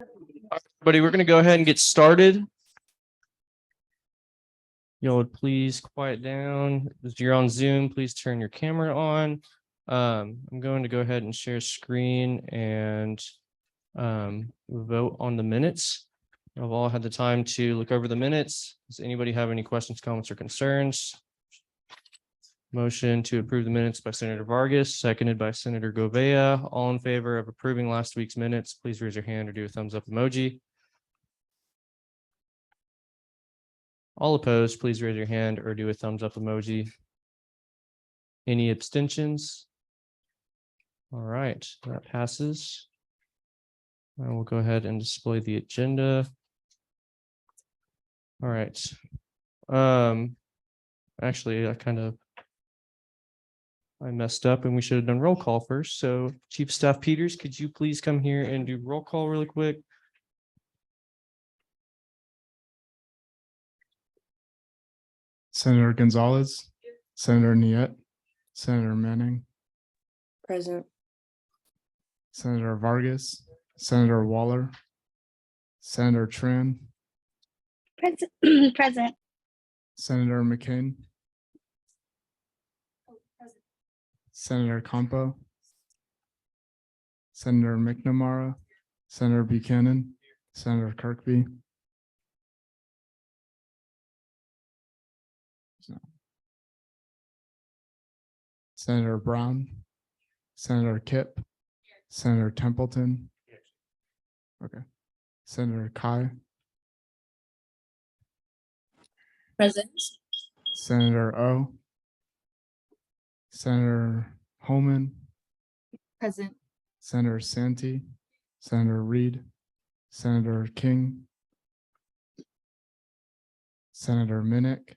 Everybody, we're going to go ahead and get started. Y'all would please quiet down. If you're on Zoom, please turn your camera on. I'm going to go ahead and share screen and vote on the minutes. You've all had the time to look over the minutes. Does anybody have any questions, comments, or concerns? Motion to approve the minutes by Senator Vargas, seconded by Senator Govea. All in favor of approving last week's minutes, please raise your hand or do a thumbs up emoji. All opposed, please raise your hand or do a thumbs up emoji. Any abstentions? All right, that passes. I will go ahead and display the agenda. All right. Actually, I messed up and we should have done roll call first. So Chief Staff Peters, could you please come here and do roll call really quick? Senator Gonzalez, Senator Niet, Senator Manning, Present. Senator Vargas, Senator Waller, Senator Tran, Present. Senator McCain, Senator Campo, Senator McNamara, Senator Buchanan, Senator Kirkby, Senator Brown, Senator Kipp, Senator Templeton. Okay. Senator Kai, Present. Senator O, Senator Holman, Present. Senator Santee, Senator Reed, Senator King, Senator Minnick,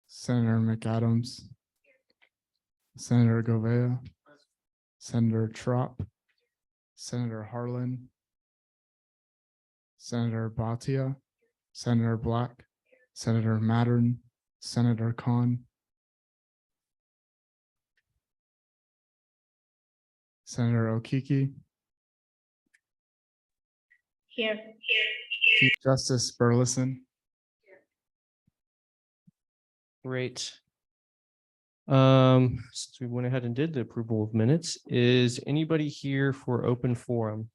Senator McAdams, Senator Govea, Senator Trop, Senator Harlan, Senator Bhatia, Senator Black, Senator Mattern, Senator Khan, Senator Okiki, Here. Chief Justice Burleson. Great. Since we went ahead and did the approval of minutes, is anybody here for open forum?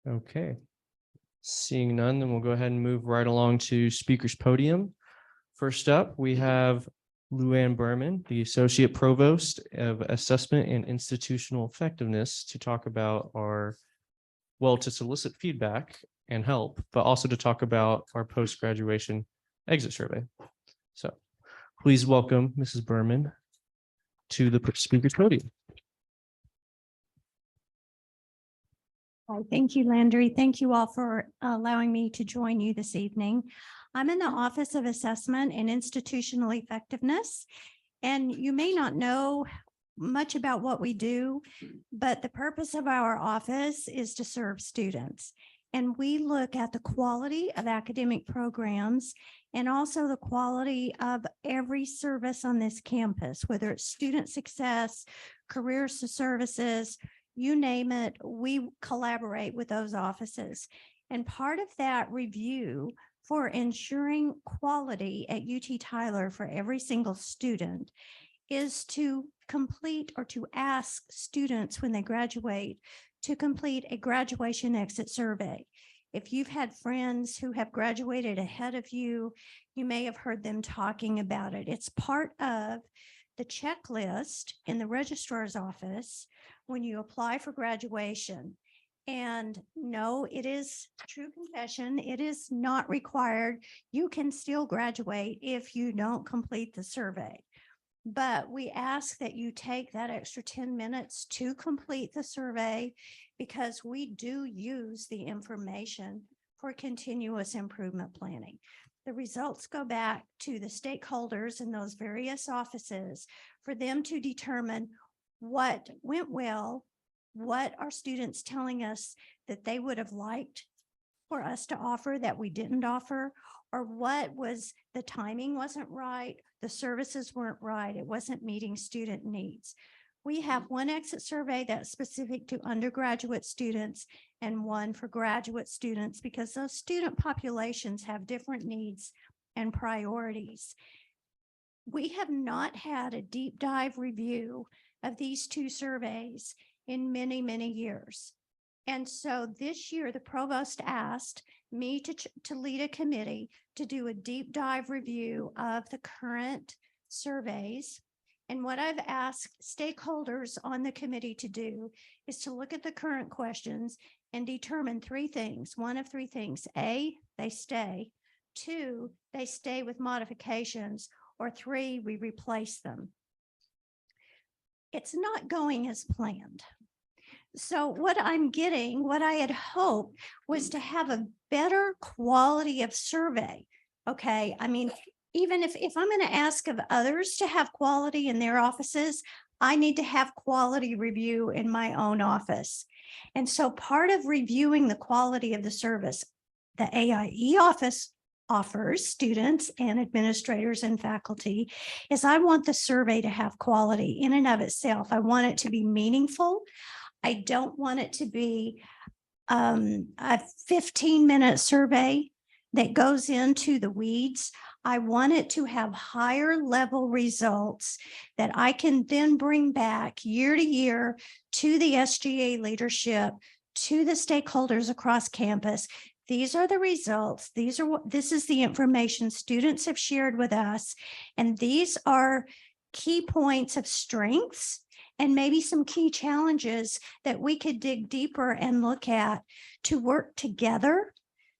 Okay. Seeing none, then we'll go ahead and move right along to speaker's podium. First up, we have Luann Berman, the Associate Provost of Assessment and Institutional Effectiveness, to talk about to solicit feedback and help, but also to talk about our post-graduation exit survey. So please welcome Mrs. Berman to the speaker's podium. Hi, thank you, Landry. Thank you all for allowing me to join you this evening. I'm in the Office of Assessment and Institutional Effectiveness, and you may not know much about what we do, but the purpose of our office is to serve students. And we look at the quality of academic programs and also the quality of every service on this campus, whether it's student success, career services, you name it, we collaborate with those offices. And part of that review for ensuring quality at UT Tyler for every single student is to complete or to ask students when they graduate to complete a graduation exit survey. If you've had friends who have graduated ahead of you, you may have heard them talking about it. It's part of the checklist in the registrar's office when you apply for graduation. And no, it is true confession. It is not required. You can still graduate if you don't complete the survey. But we ask that you take that extra 10 minutes to complete the survey because we do use the information for continuous improvement planning. The results go back to the stakeholders in those various offices for them to determine what went well, what are students telling us that they would have liked for us to offer that we didn't offer, or what was the timing wasn't right, The services weren't right. It wasn't meeting student needs. We have one exit survey that's specific to undergraduate students and one for graduate students because those student populations have different needs and priorities. We have not had a deep dive review of these two surveys in many, many years. And so this year, the provost asked me to lead a committee to do a deep dive review of the current surveys. And what I've asked stakeholders on the committee to do is to look at the current questions and determine three things. One of three things: A, they stay; two, they stay with modifications; or three, we replace them. It's not going as planned. So what I'm getting, what I had hoped was to have a better quality of survey. Okay, I mean, even if I'm going to ask of others to have quality in their offices, I need to have quality review in my own office. And so part of reviewing the quality of the service, the AIE office offers students and administrators and faculty, is I want the survey to have quality in and of itself. I want it to be meaningful. I don't want it to be a 15-minute survey that goes into the weeds. I want it to have higher level results that I can then bring back year to year to the SGA leadership, to the stakeholders across campus. These are the results. This is the information students have shared with us. And these are key points of strengths and maybe some key challenges that we could dig deeper and look at to work together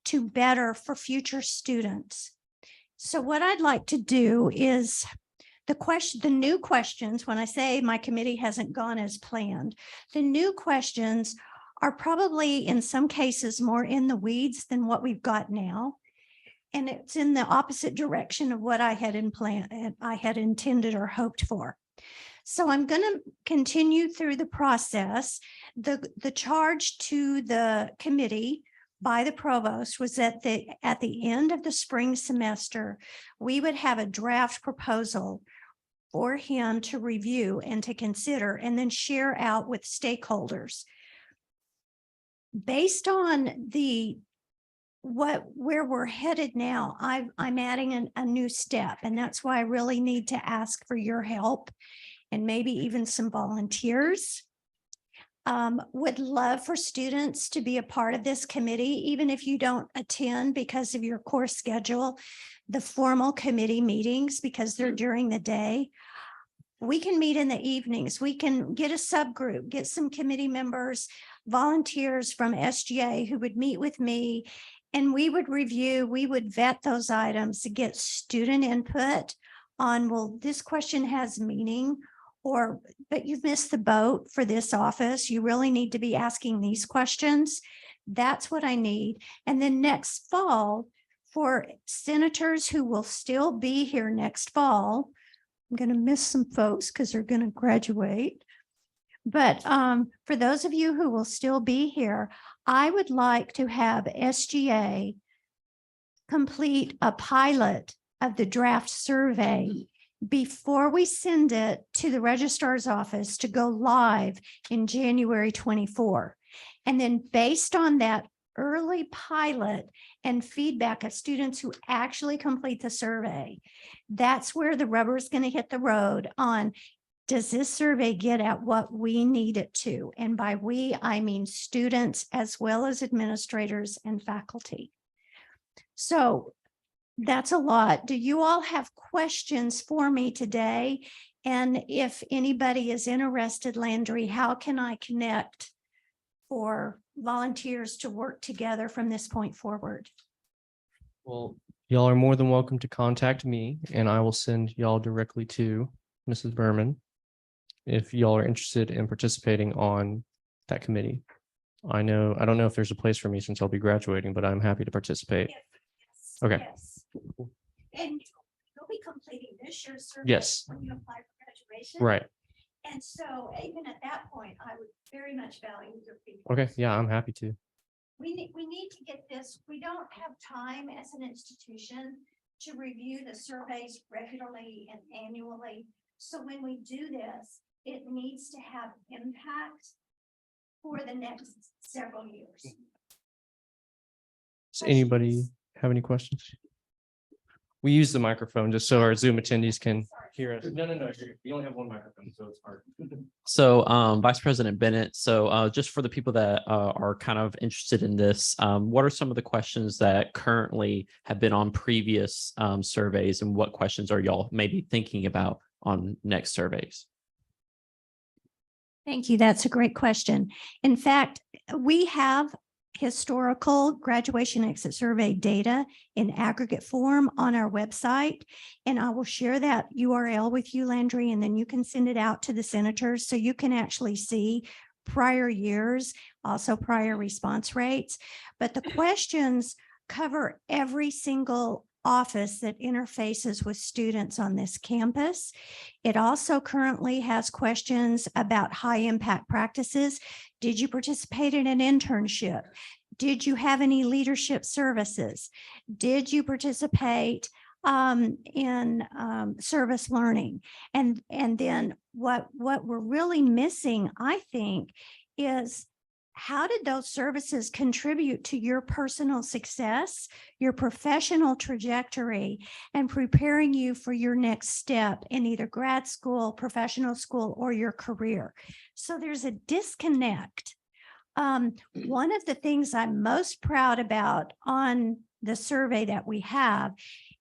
to better for future students. So what I'd like to do is the new questions. When I say my committee hasn't gone as planned, the new questions are probably in some cases more in the weeds than what we've got now. And it's in the opposite direction of what I had intended or hoped for. So I'm going to continue through the process. The charge to the committee by the provost was that at the end of the spring semester, we would have a draft proposal for him to review and to consider and then share out with stakeholders. Based on where we're headed now, I'm adding a new step, and that's why I really need to ask for your help and maybe even some volunteers. Would love for students to be a part of this committee, even if you don't attend because of your course schedule, the formal committee meetings, because they're during the day. We can meet in the evenings. We can get a subgroup, get some committee members, volunteers from SGA who would meet with me, and we would review, we would vet those items to get student input on, well, this question has meaning, but you've missed the boat for this office. You really need to be asking these questions. That's what I need. And then next fall, for senators who will still be here next fall, I'm going to miss some folks because they're going to graduate. But for those of you who will still be here, I would like to have SGA complete a pilot of the draft survey before we send it to the registrar's office to go live in January 24. And then based on that early pilot and feedback of students who actually complete the survey, that's where the rubber is going to hit the road on, does this survey get at what we need it to? And by we, I mean students as well as administrators and faculty. So that's a lot. Do you all have questions for me today? And if anybody is interested, Landry, how can I connect for volunteers to work together from this point forward? Well, y'all are more than welcome to contact me, and I will send y'all directly to Mrs. Berman if y'all are interested in participating on that committee. I don't know if there's a place for me since I'll be graduating, but I'm happy to participate. Yes, Okay. yes. And you'll be completing this year's survey Yes. when you apply for graduation. Right. And so even at that point, I would very much value your feedback. Okay. Yeah, I'm happy to. We need to get this. We don't have time as an institution to review the surveys regularly and annually. So when we do this, it needs to have impact for the next several years. Does anybody have any questions? We use the microphone just so our Zoom attendees can hear us. No, you only have one microphone, so it's hard. So, Vice President Bennett, so just for the people that are kind of interested in this, what are some of the questions that currently have been on previous surveys, and what questions are y'all maybe thinking about on next surveys? Thank you. That's a great question. In fact, we have historical graduation exit survey data in aggregate form on our website. And I will share that URL with you, Landry, and then you can send it out to the senators so you can actually see prior years, also prior response rates. But the questions cover every single office that interfaces with students on this campus. It also currently has questions about high impact practices. Did you participate in an internship? Did you have any leadership services? Did you participate in service learning? And then what we're really missing, I think, is how did those services contribute to your personal success, your professional trajectory, and preparing you for your next step in either grad school, professional school, or your career? So there's a disconnect. One of the things I'm most proud about on the survey that we have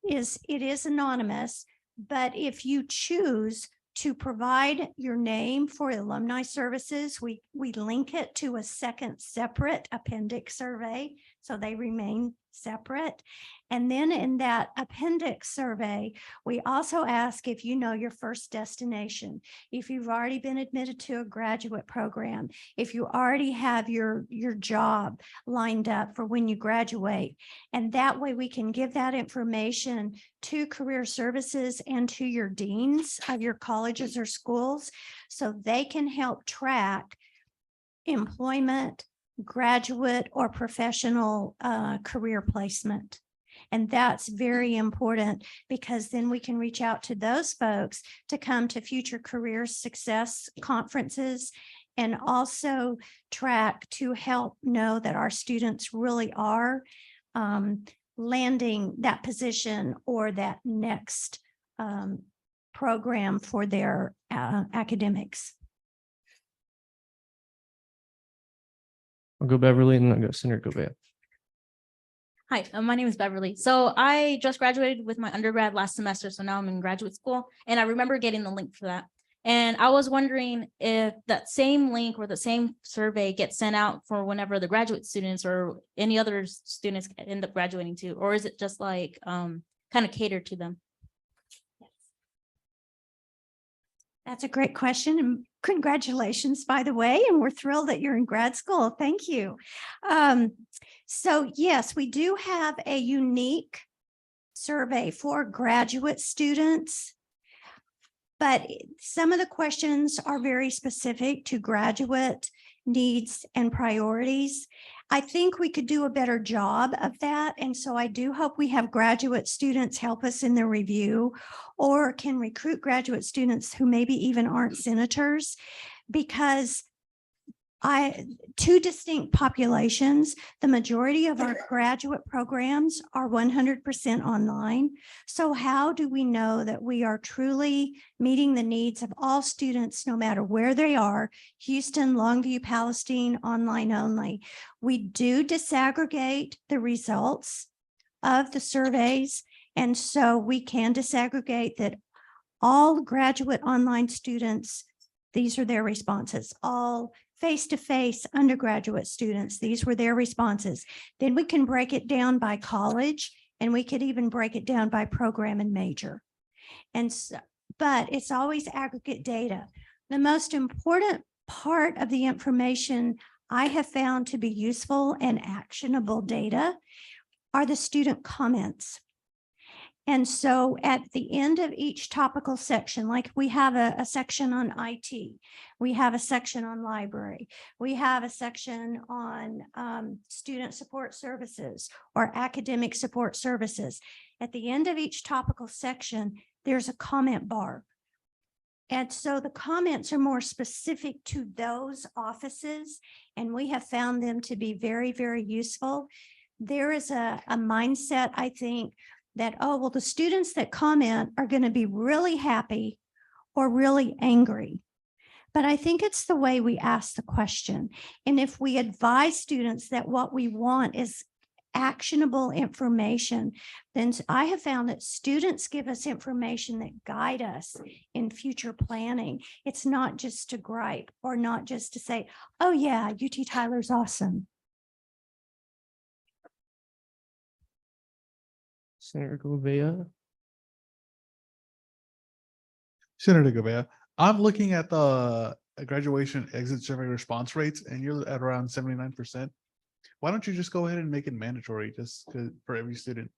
is it is anonymous, but if you choose to provide your name for alumni services, we link it to a second separate appendix survey, so they remain separate. And then in that appendix survey, we also ask if you know your first destination, if you've already been admitted to a graduate program, if you already have your job lined up for when you graduate. And that way we can give that information to career services and to your deans of your colleges or schools, so they can help track employment, graduate or professional career placement. And that's very important, because then we can reach out to those folks to come to future career success conferences, and also track to help know that our students really are landing that position or that next program for their academics. I'll go Beverly and then I'll go Senator Gobea. Hi, my name is Beverly. So I just graduated with my undergrad last semester. So now I'm in graduate school, and I remember getting the link for that. And I was wondering if that same link or the same survey gets sent out for whenever the graduate students or any other students end up graduating too, or is it just like kind of catered to them? That's a great question, and congratulations, by the way, and we're thrilled that you're in grad school. Thank you. So yes, we do have a unique survey for graduate students, but some of the questions are very specific to graduate needs and priorities. I think we could do a better job of that. And so I do hope we have graduate students help us in the review, or can recruit graduate students who maybe even aren't senators, because two distinct populations. The majority of our graduate programs are 100% online. So how do we know that we are truly meeting the needs of all students, no matter where they are? Houston, Longview, Palestine, online only. We do disaggregate the results of the surveys. And so we can disaggregate that all graduate online students, these are their responses. All face-to-face undergraduate students, these were their responses. Then we can break it down by college, and we could even break it down by program and major. And so, but it's always aggregate data. The most important part of the information I have found to be useful and actionable data are the student comments. And so at the end of each topical section, like we have a section on IT, we have a section on library, we have a section on student support services or academic support services. at the end of each topical section, there's a comment bar. And so the comments are more specific to those offices, and we have found them to be very, very useful. There is a mindset, I think, that, oh, well, the students that comment are going to be really happy or really angry. But I think it's the way we ask the question. And if we advise students that what we want is actionable information, then I have found that students give us information that guide us in future planning. It's not just to gripe or not just to say, oh yeah, UT Tyler's awesome. Senator Gouveia. Senator Gouveia, I'm looking at the graduation exit survey response rates, and you're at around 79%. Why don't you just go ahead and make it mandatory for every student?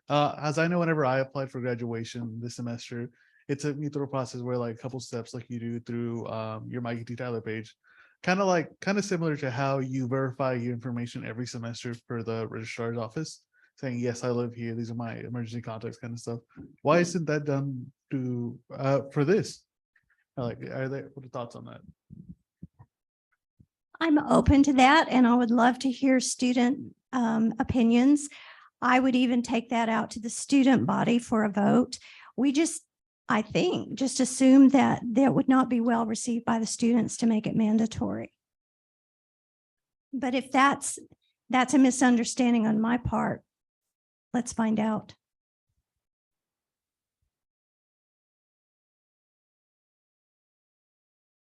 As I know, whenever I applied for graduation this semester, it took me through a process where like a couple steps like you do through your My UT Tyler page, kind of similar to how you verify your information every semester for the registrar's office, saying, yes, I live here. These are my emergency contacts kind of stuff. Why isn't that done for this? Like, what are the thoughts on that? I'm open to that, and I would love to hear student opinions. I would even take that out to the student body for a vote. I think, just assume that would not be well received by the students to make it mandatory. But if that's a misunderstanding on my part, let's find out.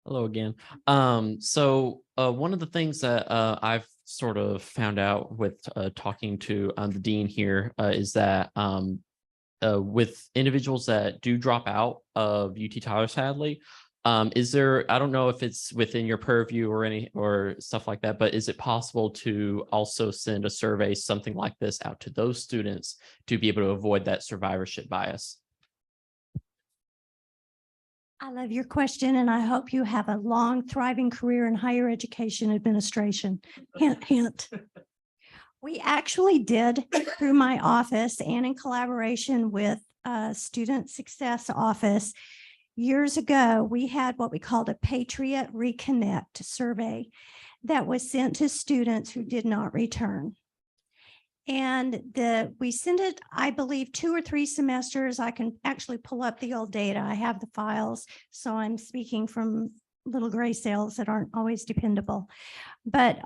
Hello again. So one of the things that I've sort of found out with talking to the dean here is that with individuals that do drop out of UT Tyler, sadly, is there, I don't know if it's within your purview or stuff like that, but is it possible to also send a survey, something like this, out to those students to be able to avoid that survivorship bias? I love your question, and I hope you have a long, thriving career in higher education administration. Hint, hint. We actually did, through my office and in collaboration with Student Success Office, years ago, we had what we called a Patriot Reconnect survey that was sent to students who did not return. And we sent it, I believe, 2 or 3 semesters. I can actually pull up the old data. I have the files, so I'm speaking from little gray cells that aren't always dependable. But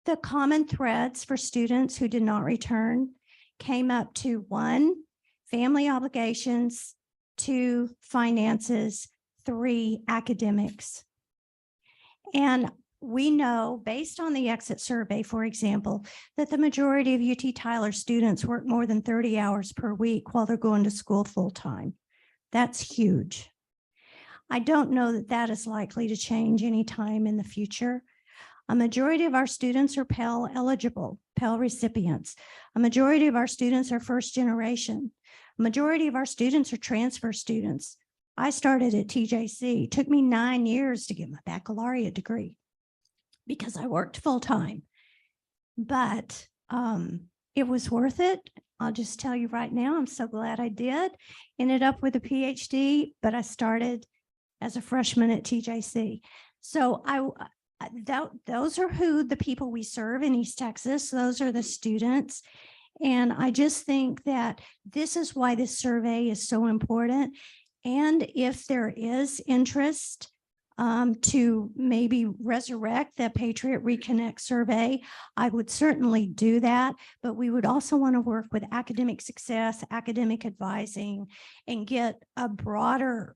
the common threads for students who did not return came up to 1, family obligations, 2, finances, 3, academics. And we know, based on the exit survey, for example, that the majority of UT Tyler students work more than 30 hours per week while they're going to school full time. That's huge. I don't know that that is likely to change anytime in the future. A majority of our students are Pell eligible, Pell recipients. A majority of our students are first generation. A majority of our students are transfer students. I started at TJC. It took me 9 years to get my baccalaureate degree because I worked full time, but it was worth it. I'll just tell you right now, I'm so glad I did. Ended up with a PhD, but I started as a freshman at TJC. So those are the people we serve in East Texas. Those are the students. And I just think that this is why this survey is so important. And if there is interest to maybe resurrect the Patriot Reconnect survey, I would certainly do that. But we would also want to work with academic success, academic advising, and get a broader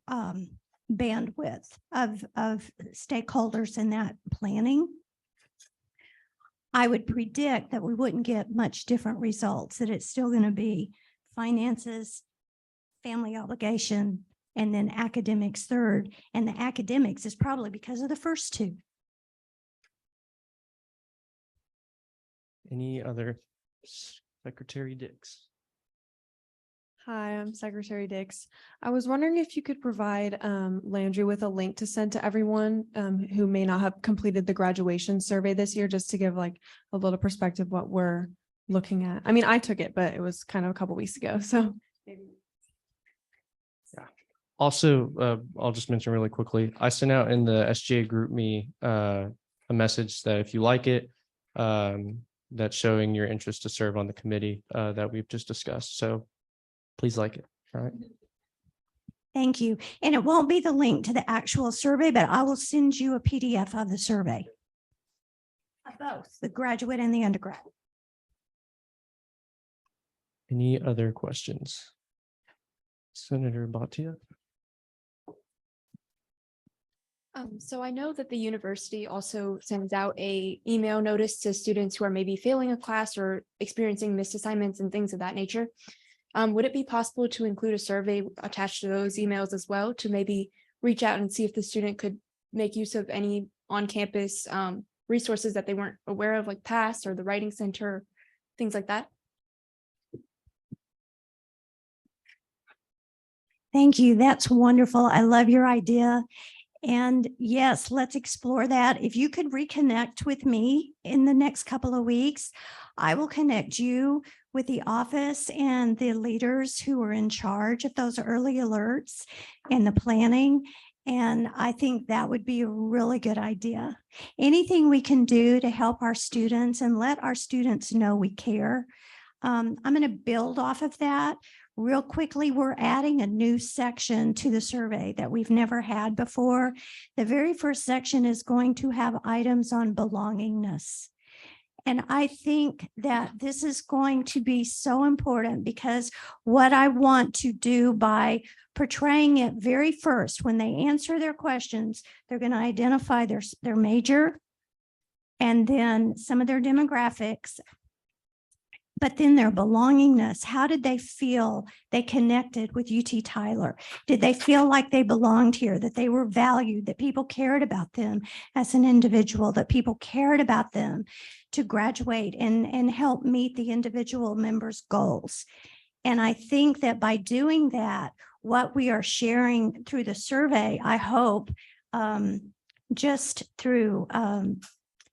bandwidth of stakeholders in that planning. I would predict that we wouldn't get much different results, that it's still going to be finances, family obligation, and then academics third. And the academics is probably because of the first 2. Any other? Secretary Dix. Hi, I'm Secretary Dix. I was wondering if you could provide Landry with a link to send to everyone who may not have completed the graduation survey this year, just to give like a little perspective what we're looking at? I mean, I took it, but it was kind of a couple weeks ago, so. Also, I'll just mention really quickly, I sent out in the SGA group me a message that if you like it, that's showing your interest to serve on the committee that we've just discussed. So please like it. All right. Thank you. And it won't be the link to the actual survey, but I will send you a PDF of the survey. Of both the graduate and the undergrad. Any other questions? Senator Bhatia? So I know that the university also sends out a email notice to students who are maybe failing a class or experiencing missed assignments and things of that nature. Would it be possible to include a survey attached to those emails as well to maybe reach out and see if the student could make use of any on-campus resources that they weren't aware of, like PASS or the Writing Center, things like that? Thank you. That's wonderful. I love your idea. And yes, let's explore that. If you could reconnect with me in the next couple of weeks, I will connect you with the office and the leaders who are in charge of those early alerts and the planning. And I think that would be a really good idea. Anything we can do to help our students and let our students know we care. I'm going to build off of that. Real quickly, we're adding a new section to the survey that we've never had before. The very first section is going to have items on belongingness. And I think that this is going to be so important because what I want to do by portraying it very first, when they answer their questions, they're going to identify their major and then some of their demographics. But then their belongingness, how did they feel they connected with UT Tyler? Did they feel like they belonged here, that they were valued, that people cared about them as an individual, that people cared about them to graduate and help meet the individual members' goals? And I think that by doing that, what we are sharing through the survey, I hope, just through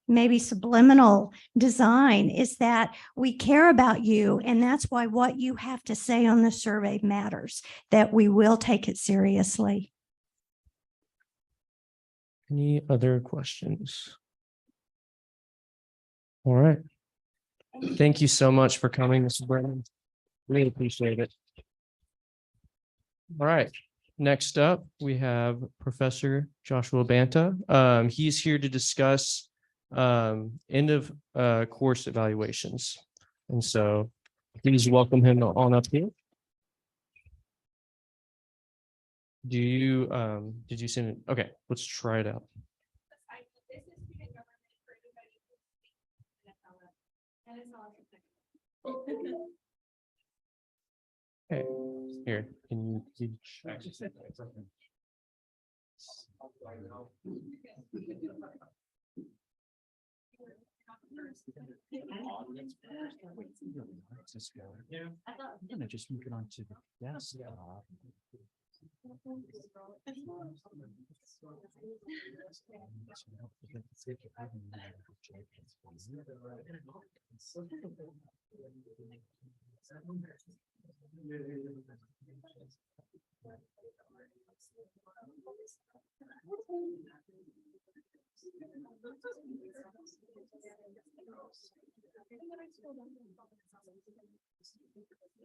maybe subliminal design, is that we care about you. And that's why what you have to say on the survey matters, that we will take it seriously. Any other questions? All right. Thank you so much for coming, Mr. Brennan. Really appreciate it. All right. Next up, we have Professor Joshua Banta. He's here to discuss end of course evaluations. And so please welcome him on up here. Did you send it? Okay, let's try it out. Okay, here, can you I'm gonna just move it on to the desk.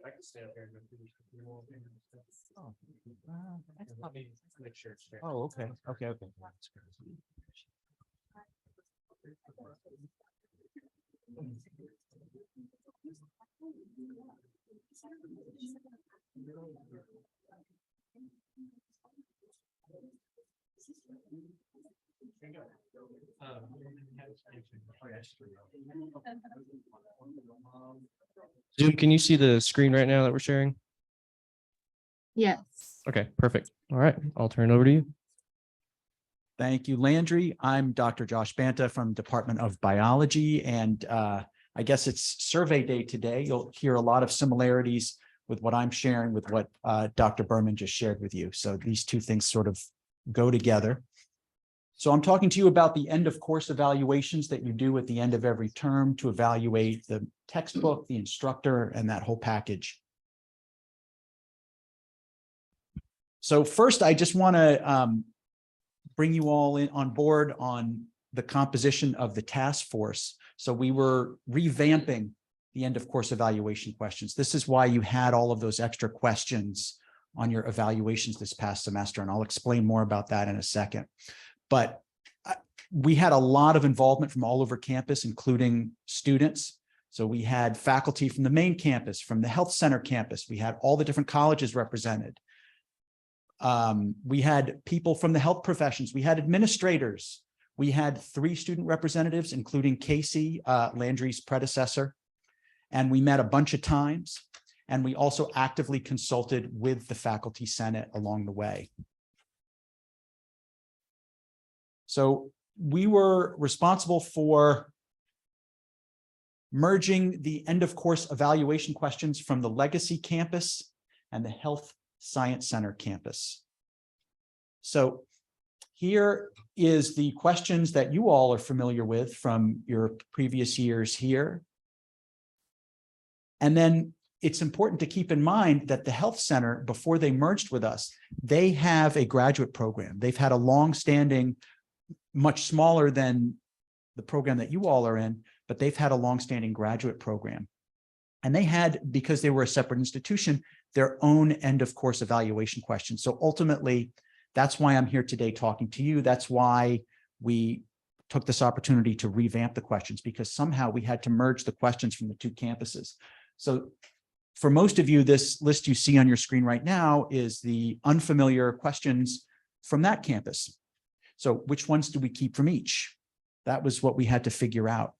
I can stay up here. That's probably. Make sure it's fair. Oh, okay, okay. Zoom, can you see the screen right now that we're sharing? Yes. Okay, perfect. All right, I'll turn it over to you. Thank you, Landry. I'm Dr. Josh Banta from Department of Biology, and I guess it's survey day today. You'll hear a lot of similarities with what I'm sharing with what Dr. Berman just shared with you. So these two things sort of go together. So I'm talking to you about the end of course evaluations that you do at the end of every term to evaluate the textbook, the instructor, and that whole package. So first, I just want to bring you all in on board on the composition of the task force. So we were revamping the end of course evaluation questions. This is why you had all of those extra questions on your evaluations this past semester, and I'll explain more about that in a second. But we had a lot of involvement from all over campus, including students. So we had faculty from the main campus, from the health center campus. We had all the different colleges represented. We had people from the health professions. We had administrators. We had 3 student representatives, including Casey, Landry's predecessor. And we met a bunch of times. And we also actively consulted with the faculty senate along the way. So we were responsible for merging the end of course evaluation questions from the legacy campus and the health science center campus. So here is the questions that you all are familiar with from your previous years here. And then it's important to keep in mind that the health center, before they merged with us, they have a graduate program. They've had a long-standing, much smaller than the program that you all are in, but they've had a long-standing graduate program. And they had, because they were a separate institution, their own end of course evaluation questions. So ultimately, that's why I'm here today talking to you. That's why we took this opportunity to revamp the questions, because somehow we had to merge the questions from the 2 campuses. So for most of you, this list you see on your screen right now is the unfamiliar questions from that campus. So which ones do we keep from each? That was what we had to figure out.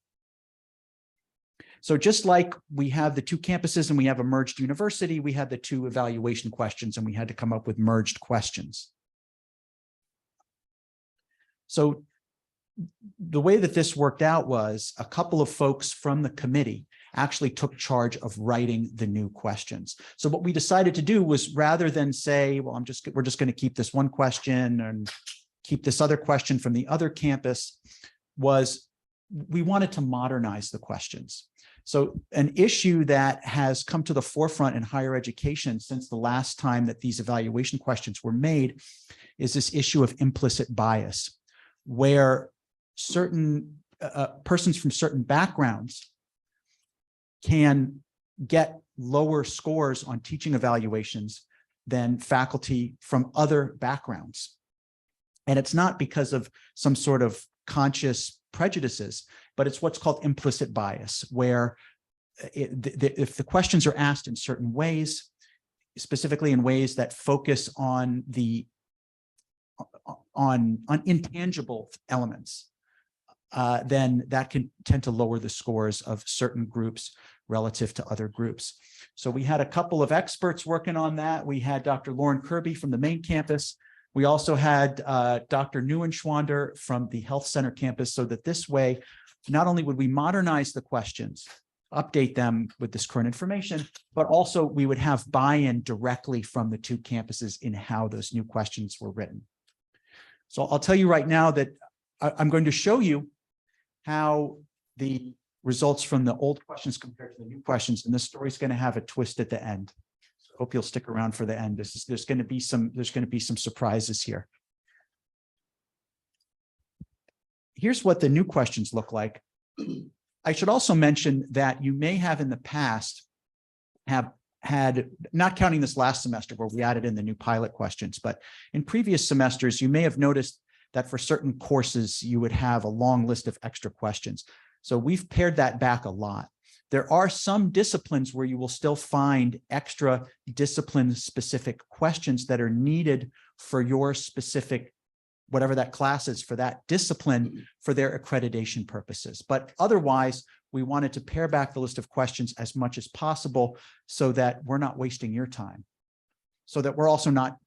So just like we have the 2 campuses and we have a merged university, we had the 2 evaluation questions and we had to come up with merged questions. So the way that this worked out was a couple of folks from the committee actually took charge of writing the new questions. So what we decided to do was, rather than say, well, we're just going to keep this one question and keep this other question from the other campus, was we wanted to modernize the questions. So an issue that has come to the forefront in higher education since the last time that these evaluation questions were made is this issue of implicit bias, where certain persons from certain backgrounds can get lower scores on teaching evaluations than faculty from other backgrounds. And it's not because of some sort of conscious prejudices, but it's what's called implicit bias, where if the questions are asked in certain ways, specifically in ways that focus on on intangible elements, then that can tend to lower the scores of certain groups relative to other groups. So we had a couple of experts working on that. We had Dr. Lauren Kirby from the main campus. We also had Dr. Neuenschwander from the health center campus, so that this way, not only would we modernize the questions, update them with this current information, but also we would have buy-in directly from the 2 campuses in how those new questions were written. So I'll tell you right now that I'm going to show you how the results from the old questions compared to the new questions, and this story is going to have a twist at the end. So hope you'll stick around for the end. There's going to be some surprises here. Here's what the new questions look like. I should also mention that you may have in the past have had, not counting this last semester where we added in the new pilot questions, but in previous semesters, you may have noticed that for certain courses, you would have a long list of extra questions. So we've pared that back a lot. There are some disciplines where you will still find extra discipline-specific questions that are needed for your specific, whatever that class is for that discipline, for their accreditation purposes. But otherwise, we wanted to pare back the list of questions as much as possible so that we're not wasting your time, so that we're also not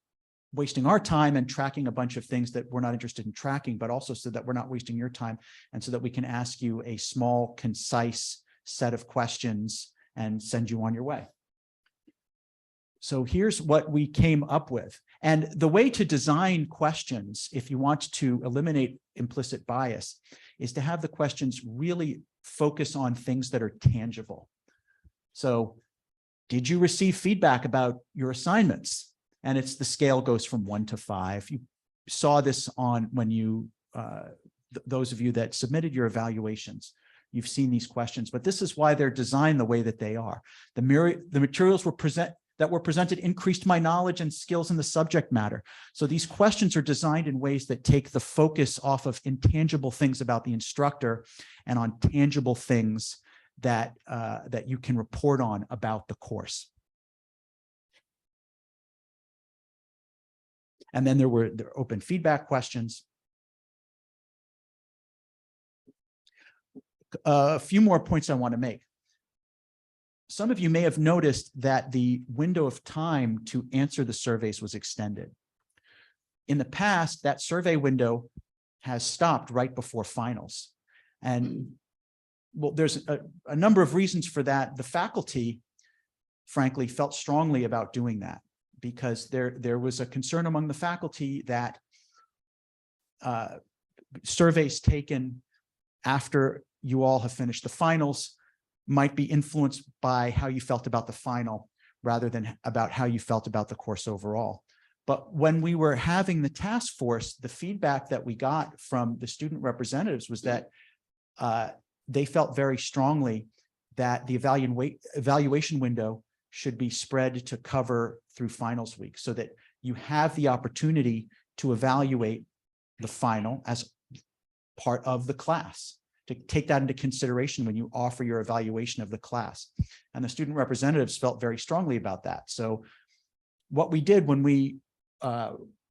wasting our time and tracking a bunch of things that we're not interested in tracking, but also so that we're not wasting your time, and so that we can ask you a small, concise set of questions and send you on your way. So here's what we came up with. And the way to design questions, if you want to eliminate implicit bias, is to have the questions really focus on things that are tangible. So, did you receive feedback about your assignments? And it's the scale goes from 1 to 5. You saw this on when you, those of you that submitted your evaluations, you've seen these questions, but this is why they're designed the way that they are. The materials that were presented increased my knowledge and skills in the subject matter. So these questions are designed in ways that take the focus off of intangible things about the instructor and on tangible things that, that you can report on about the course. And then there were open feedback questions. A few more points I want to make. Some of you may have noticed that the window of time to answer the surveys was extended. In the past, that survey window has stopped right before finals. And well, there's a number of reasons for that. The faculty, frankly, felt strongly about doing that because there was a concern among the faculty that surveys taken after you all have finished the finals might be influenced by how you felt about the final rather than about how you felt about the course overall. But when we were having the task force, the feedback that we got from the student representatives was that they felt very strongly that the evaluation window should be spread to cover through finals week so that you have the opportunity to evaluate the final as part of the class, to take that into consideration when you offer your evaluation of the class. And the student representatives felt very strongly about that. So what we did when we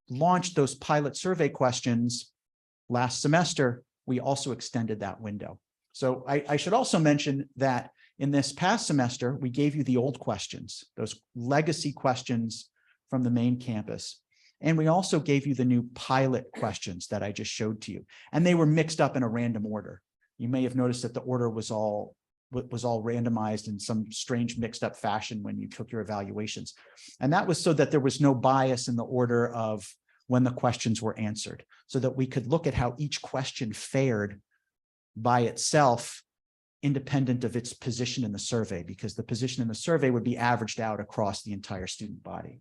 launched those pilot survey questions last semester, we also extended that window. So I should also mention that in this past semester, we gave you the old questions, those legacy questions from the main campus. And we also gave you the new pilot questions that I just showed to you. And they were mixed up in a random order. You may have noticed that the order was all randomized in some strange mixed up fashion when you took your evaluations. And that was so that there was no bias in the order of when the questions were answered, so that we could look at how each question fared by itself, independent of its position in the survey, because the position in the survey would be averaged out across the entire student body.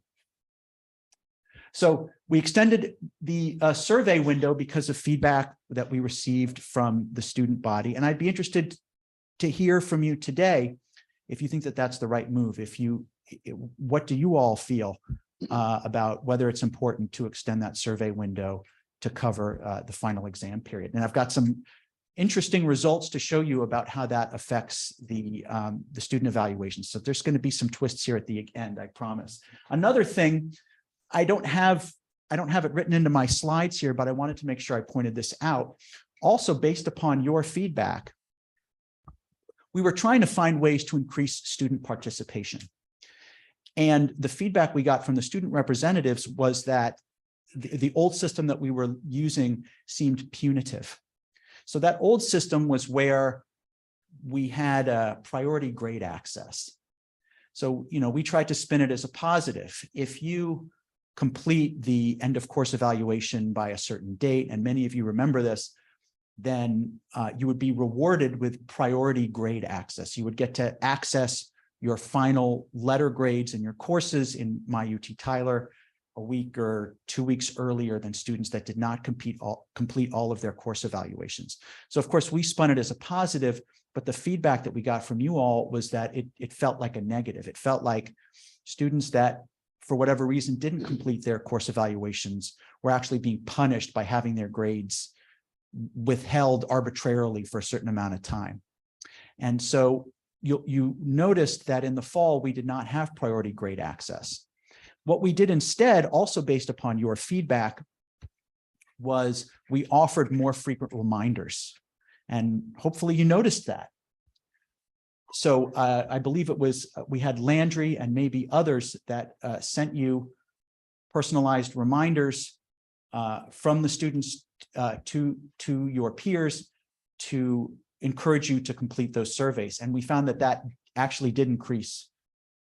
So we extended the survey window because of feedback that we received from the student body. And I'd be interested to hear from you today if you think that that's the right move. What do you all feel about whether it's important to extend that survey window to cover the final exam period? And I've got some interesting results to show you about how that affects the student evaluation. So there's going to be some twists here at the end, I promise. Another thing, I don't have it written into my slides here, but I wanted to make sure I pointed this out. Also, based upon your feedback, we were trying to find ways to increase student participation. And the feedback we got from the student representatives was that the old system that we were using seemed punitive. So that old system was where we had a priority grade access. So, we tried to spin it as a positive. If you complete the end of course evaluation by a certain date, and many of you remember this, then you would be rewarded with priority grade access. You would get to access your final letter grades in your courses in My-UT Tyler a week or 2 weeks earlier than students that did not complete all of their course evaluations. So of course we spun it as a positive, but the feedback that we got from you all was that it felt like a negative. It felt like students that for whatever reason didn't complete their course evaluations were actually being punished by having their grades withheld arbitrarily for a certain amount of time. And so you noticed that in the fall, we did not have priority grade access. What we did instead, also based upon your feedback, was we offered more frequent reminders. And hopefully you noticed that. So I believe it was, we had Landry and maybe others that sent you personalized reminders from the students to your peers to encourage you to complete those surveys. And we found that actually did increase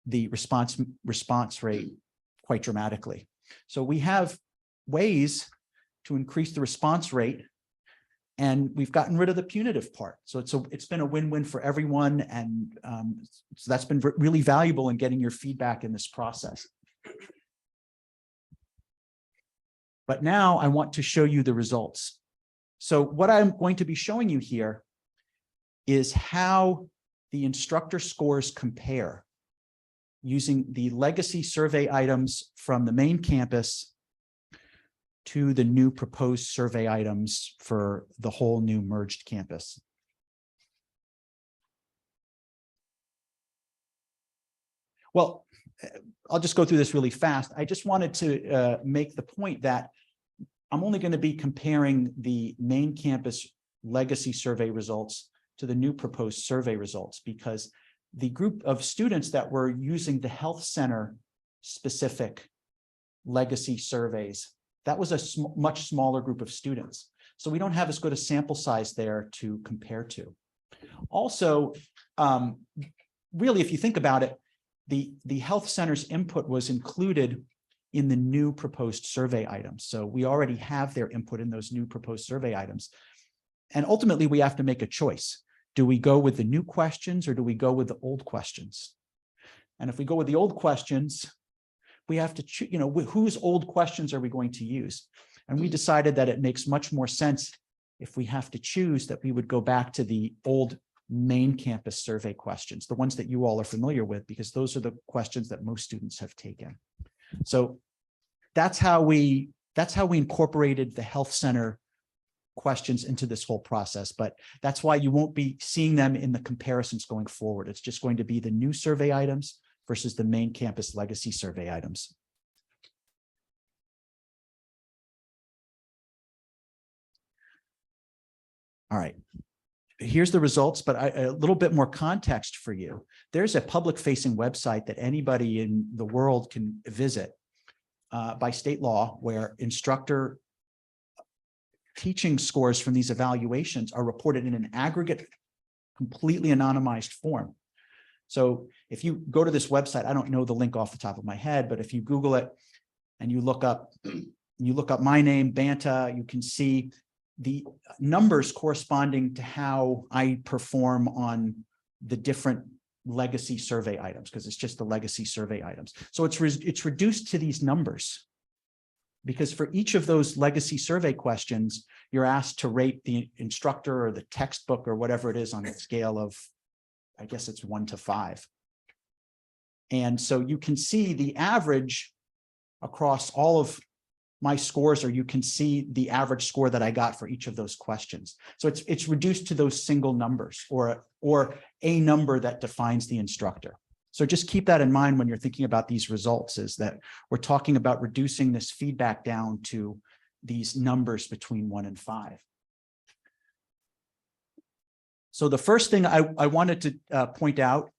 the response rate quite dramatically. So we have ways to increase the response rate, and we've gotten rid of the punitive part. So it's been a win-win for everyone, and so that's been really valuable in getting your feedback in this process. But now I want to show you the results. So what I'm going to be showing you here is how the instructor scores compare using the legacy survey items from the main campus to the new proposed survey items for the whole new merged campus. Well, I'll just go through this really fast. I just wanted to make the point that I'm only going to be comparing the main campus legacy survey results to the new proposed survey results, because the group of students that were using the health center specific legacy surveys, that was a much smaller group of students. So we don't have as good a sample size there to compare to. Also, really, if you think about it, the health center's input was included in the new proposed survey items. So we already have their input in those new proposed survey items. And ultimately, we have to make a choice. Do we go with the new questions or do we go with the old questions? And if we go with the old questions, we have to choose, whose old questions are we going to use? And we decided that it makes much more sense if we have to choose that we would go back to the old main campus survey questions, the ones that you all are familiar with, because those are the questions that most students have taken. So that's how we incorporated the health center questions into this whole process. But that's why you won't be seeing them in the comparisons going forward. It's just going to be the new survey items versus the main campus legacy survey items. All right. Here's the results, but a little bit more context for you. There's a public-facing website that anybody in the world can visit by state law, where instructor teaching scores from these evaluations are reported in an aggregate, completely anonymized form. So if you go to this website, I don't know the link off the top of my head, but if you Google it and you look up my name, Banta, you can see the numbers corresponding to how I perform on the different legacy survey items, because it's just the legacy survey items. So it's reduced to these numbers, because for each of those legacy survey questions, you're asked to rate the instructor or the textbook or whatever it is on a scale of, I guess it's 1 to 5. And so you can see the average across all of my scores, or you can see the average score that I got for each of those questions. So it's reduced to those single numbers, or a number that defines the instructor. So just keep that in mind when you're thinking about these results, is that we're talking about reducing this feedback down to these numbers between 1 and 5. So the first thing I wanted to point out,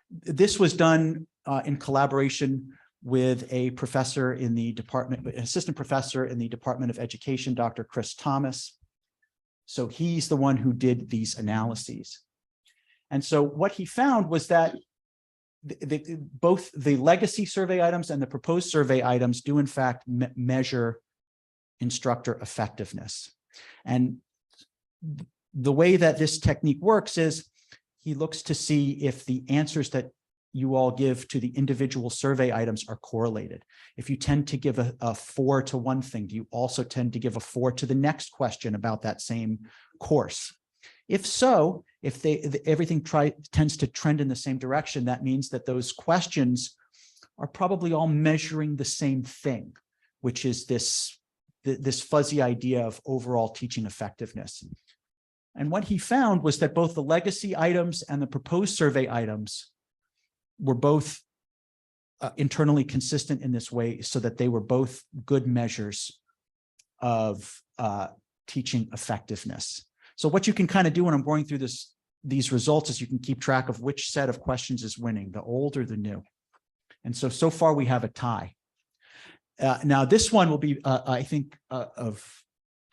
this was done in collaboration with a professor in the department, an assistant professor in the Department of Education, Dr. Chris Thomas. So he's the one who did these analyses. And so what he found was that both the legacy survey items and the proposed survey items do in fact measure instructor effectiveness. And the way that this technique works is he looks to see if the answers that you all give to the individual survey items are correlated. If you tend to give a 4 to one thing, do you also tend to give a 4 to the next question about that same course? If so, if everything tends to trend in the same direction, that means that those questions are probably all measuring the same thing, which is this fuzzy idea of overall teaching effectiveness. And what he found was that both the legacy items and the proposed survey items were both internally consistent in this way, so that they were both good measures of teaching effectiveness. So what you can kind of do when I'm going through these results is you can keep track of which set of questions is winning, the old or the new. And so far we have a tie. Now this one will be, I think, of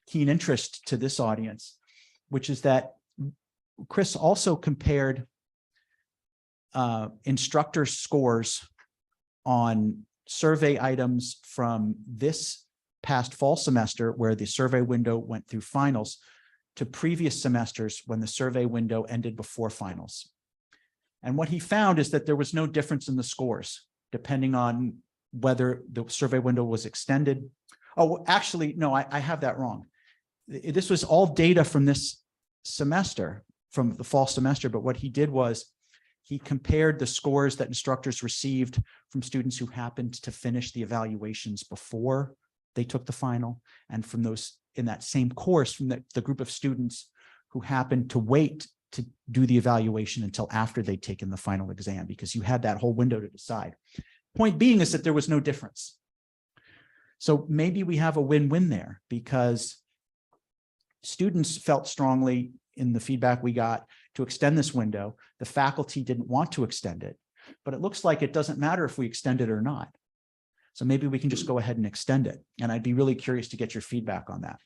keen interest to this audience, which is that Chris also compared instructor scores on survey items from this past fall semester where the survey window went through finals to previous semesters when the survey window ended before finals. And what he found is that there was no difference in the scores depending on whether the survey window was extended. Oh, actually, no, I have that wrong. This was all data from this semester, from the fall semester, but what he did was he compared the scores that instructors received from students who happened to finish the evaluations before they took the final, and from those in that same course from the group of students who happened to wait to do the evaluation until after they'd taken the final exam, because you had that whole window to decide. Point being is that there was no difference. So maybe we have a win-win there, because students felt strongly in the feedback we got to extend this window. The faculty didn't want to extend it, but it looks like it doesn't matter if we extend it or not. So maybe we can just go ahead and extend it. And I'd be really curious to get your feedback on that.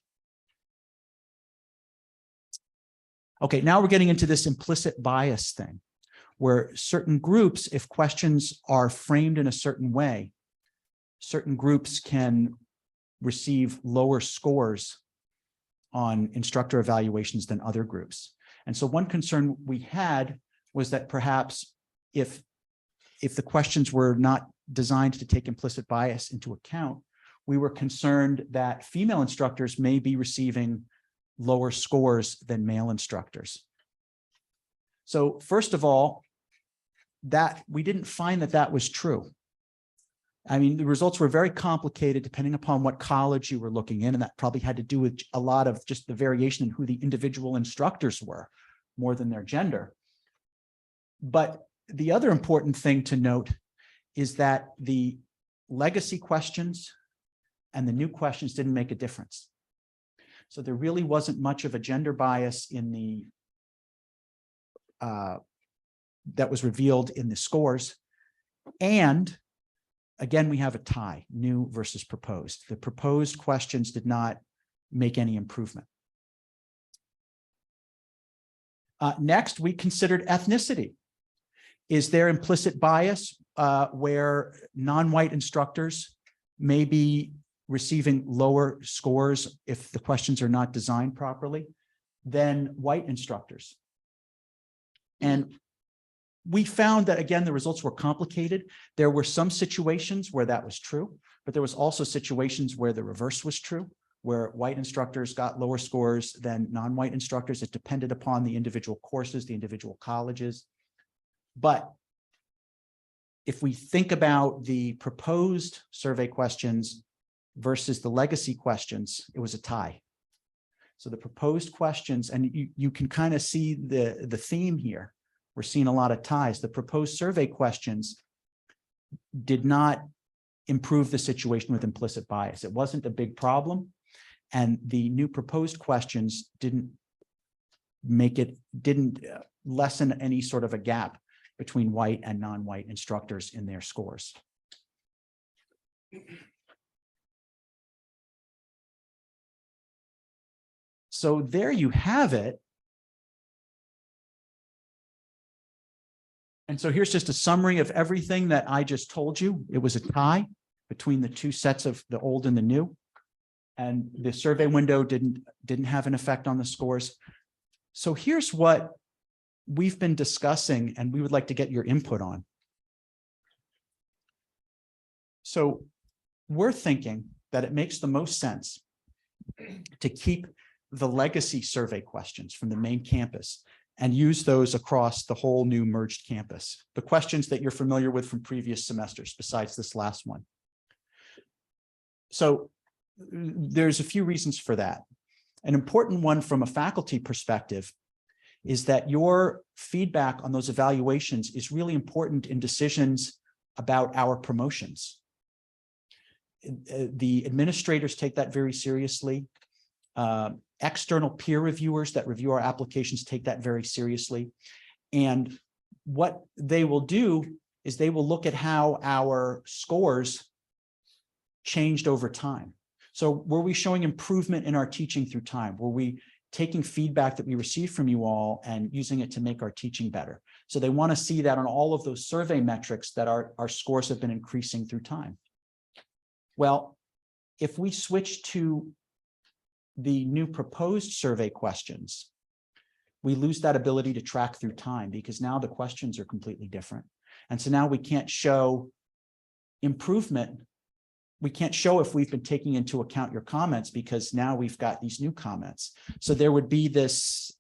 Okay, now we're getting into this implicit bias thing, where certain groups, if questions are framed in a certain way, certain groups can receive lower scores on instructor evaluations than other groups. And so one concern we had was that perhaps if the questions were not designed to take implicit bias into account, we were concerned that female instructors may be receiving lower scores than male instructors. So first of all, that we didn't find that was true. I mean, the results were very complicated depending upon what college you were looking in, and that probably had to do with a lot of just the variation in who the individual instructors were, more than their gender. But the other important thing to note is that the legacy questions and the new questions didn't make a difference. So there really wasn't much of a gender bias in the that was revealed in the scores. And again, we have a tie, new versus proposed. The proposed questions did not make any improvement. Next, we considered ethnicity. Is there implicit bias where non-white instructors may be receiving lower scores if the questions are not designed properly than white instructors? And we found that, again, the results were complicated. There were some situations where that was true, but there was also situations where the reverse was true, where white instructors got lower scores than non-white instructors. It depended upon the individual courses, the individual colleges. But if we think about the proposed survey questions versus the legacy questions, it was a tie. So the proposed questions, and you can kind of see the theme here. We're seeing a lot of ties. The proposed survey questions did not improve the situation with implicit bias. It wasn't a big problem. And the new proposed questions didn't lessen any sort of a gap between white and non-white instructors in their scores. So there you have it. And so here's just a summary of everything that I just told you. It was a tie between the two sets of the old and the new. And the survey window didn't have an effect on the scores. So here's what we've been discussing and we would like to get your input on. So we're thinking that it makes the most sense to keep the legacy survey questions from the main campus and use those across the whole new merged campus. The questions that you're familiar with from previous semesters, besides this last one. So there's a few reasons for that. An important one from a faculty perspective is that your feedback on those evaluations is really important in decisions about our promotions. The administrators take that very seriously. External peer reviewers that review our applications take that very seriously. And what they will do is they will look at how our scores changed over time. So were we showing improvement in our teaching through time? Were we taking feedback that we received from you all and using it to make our teaching better? So they want to see that on all of those survey metrics that our scores have been increasing through time. Well, if we switch to the new proposed survey questions, we lose that ability to track through time because now the questions are completely different. And so now we can't show improvement. We can't show if we've been taking into account your comments because now we've got these new comments. So there would be this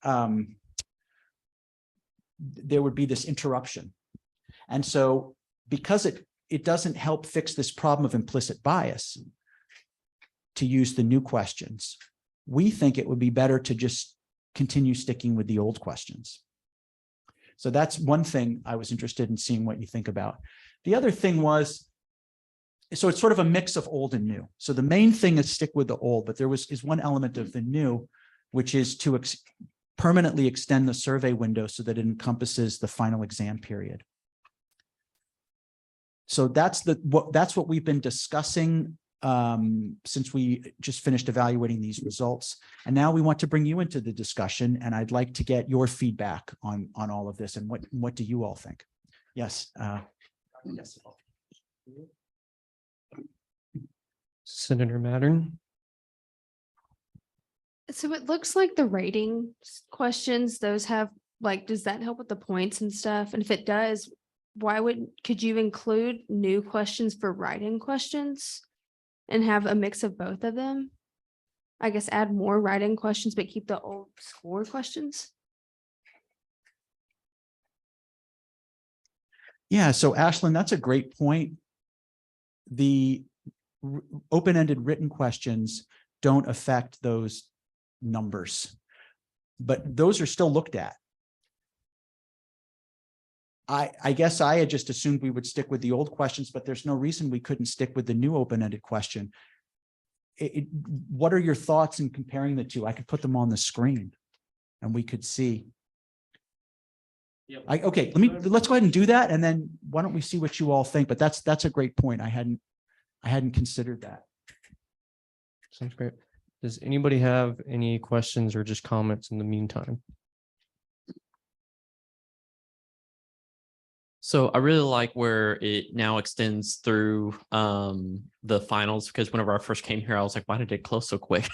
interruption. And so because it doesn't help fix this problem of implicit bias to use the new questions, we think it would be better to just continue sticking with the old questions. So that's one thing I was interested in seeing what you think about. The other thing was, so it's sort of a mix of old and new. So the main thing is stick with the old, but there is one element of the new, which is to permanently extend the survey window so that it encompasses the final exam period. So that's what we've been discussing since we just finished evaluating these results. And now we want to bring you into the discussion, and I'd like to get your feedback on all of this and what do you all think? Yes. Yes. Senator Mattern. So it looks like the rating questions, those have like, does that help with the points and stuff? And if it does, could you include new questions for write-in questions and have a mix of both of them? I guess add more write-in questions, but keep the old score questions. Yeah, so Ashlyn, that's a great point. The open-ended written questions don't affect those numbers, but those are still looked at. I guess I had just assumed we would stick with the old questions, but there's no reason we couldn't stick with the new open-ended question. What are your thoughts in comparing the two? I could put them on the screen and we could see. Okay, let's go ahead and do that. And then why don't we see what you all think? But that's a great point. I hadn't considered that. Sounds great. Does anybody have any questions or just comments in the meantime? So I really like where it now extends through the finals, because whenever I first came here, I was like, why did it close so quick?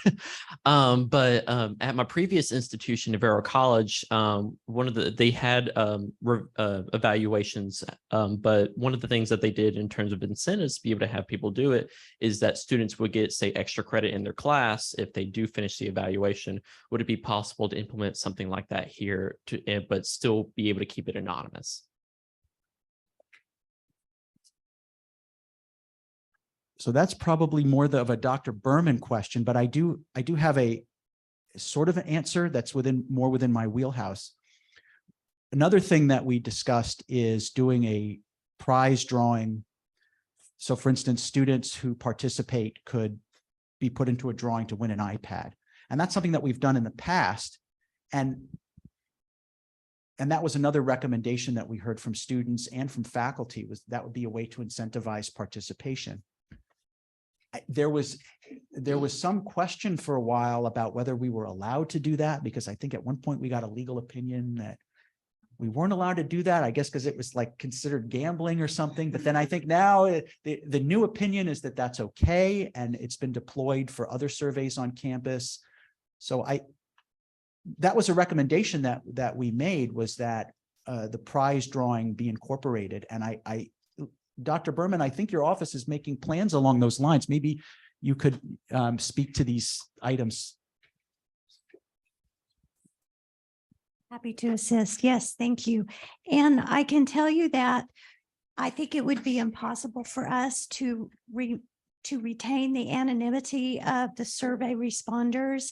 But at my previous institution, Navarro College, they had evaluations, but one of the things that they did in terms of incentives to be able to have people do it is that students would get, say, extra credit in their class if they do finish the evaluation. Would it be possible to implement something like that here, but still be able to keep it anonymous? So that's probably more of a Dr. Berman question, but I do have a sort of an answer that's more within my wheelhouse. Another thing that we discussed is doing a prize drawing. So for instance, students who participate could be put into a drawing to win an iPad. And that's something that we've done in the past. And that was another recommendation that we heard from students and from faculty, was that would be a way to incentivize participation. There was some question for a while about whether we were allowed to do that, because I think at one point we got a legal opinion that we weren't allowed to do that, I guess because it was like considered gambling or something. But then I think now the new opinion is that that's okay, and it's been deployed for other surveys on campus. So that was a recommendation that we made, was that the prize drawing be incorporated. And Dr. Berman, I think your office is making plans along those lines. Maybe you could speak to these items. Happy to assist. Yes, thank you. And I can tell you that I think it would be impossible for us to retain the anonymity of the survey responders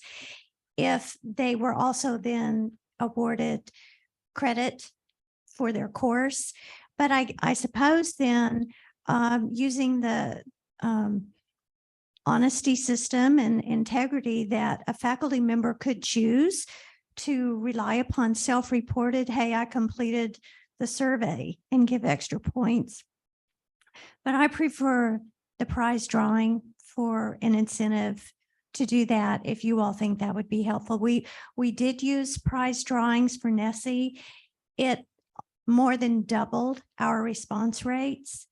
if they were also then awarded credit for their course. But I suppose then using the honesty system and integrity that a faculty member could choose to rely upon self-reported, hey, I completed the survey, and give extra points. But I prefer the prize drawing for an incentive to do that, if you all think that would be helpful. We did use prize drawings for NESE. It more than doubled our response rates.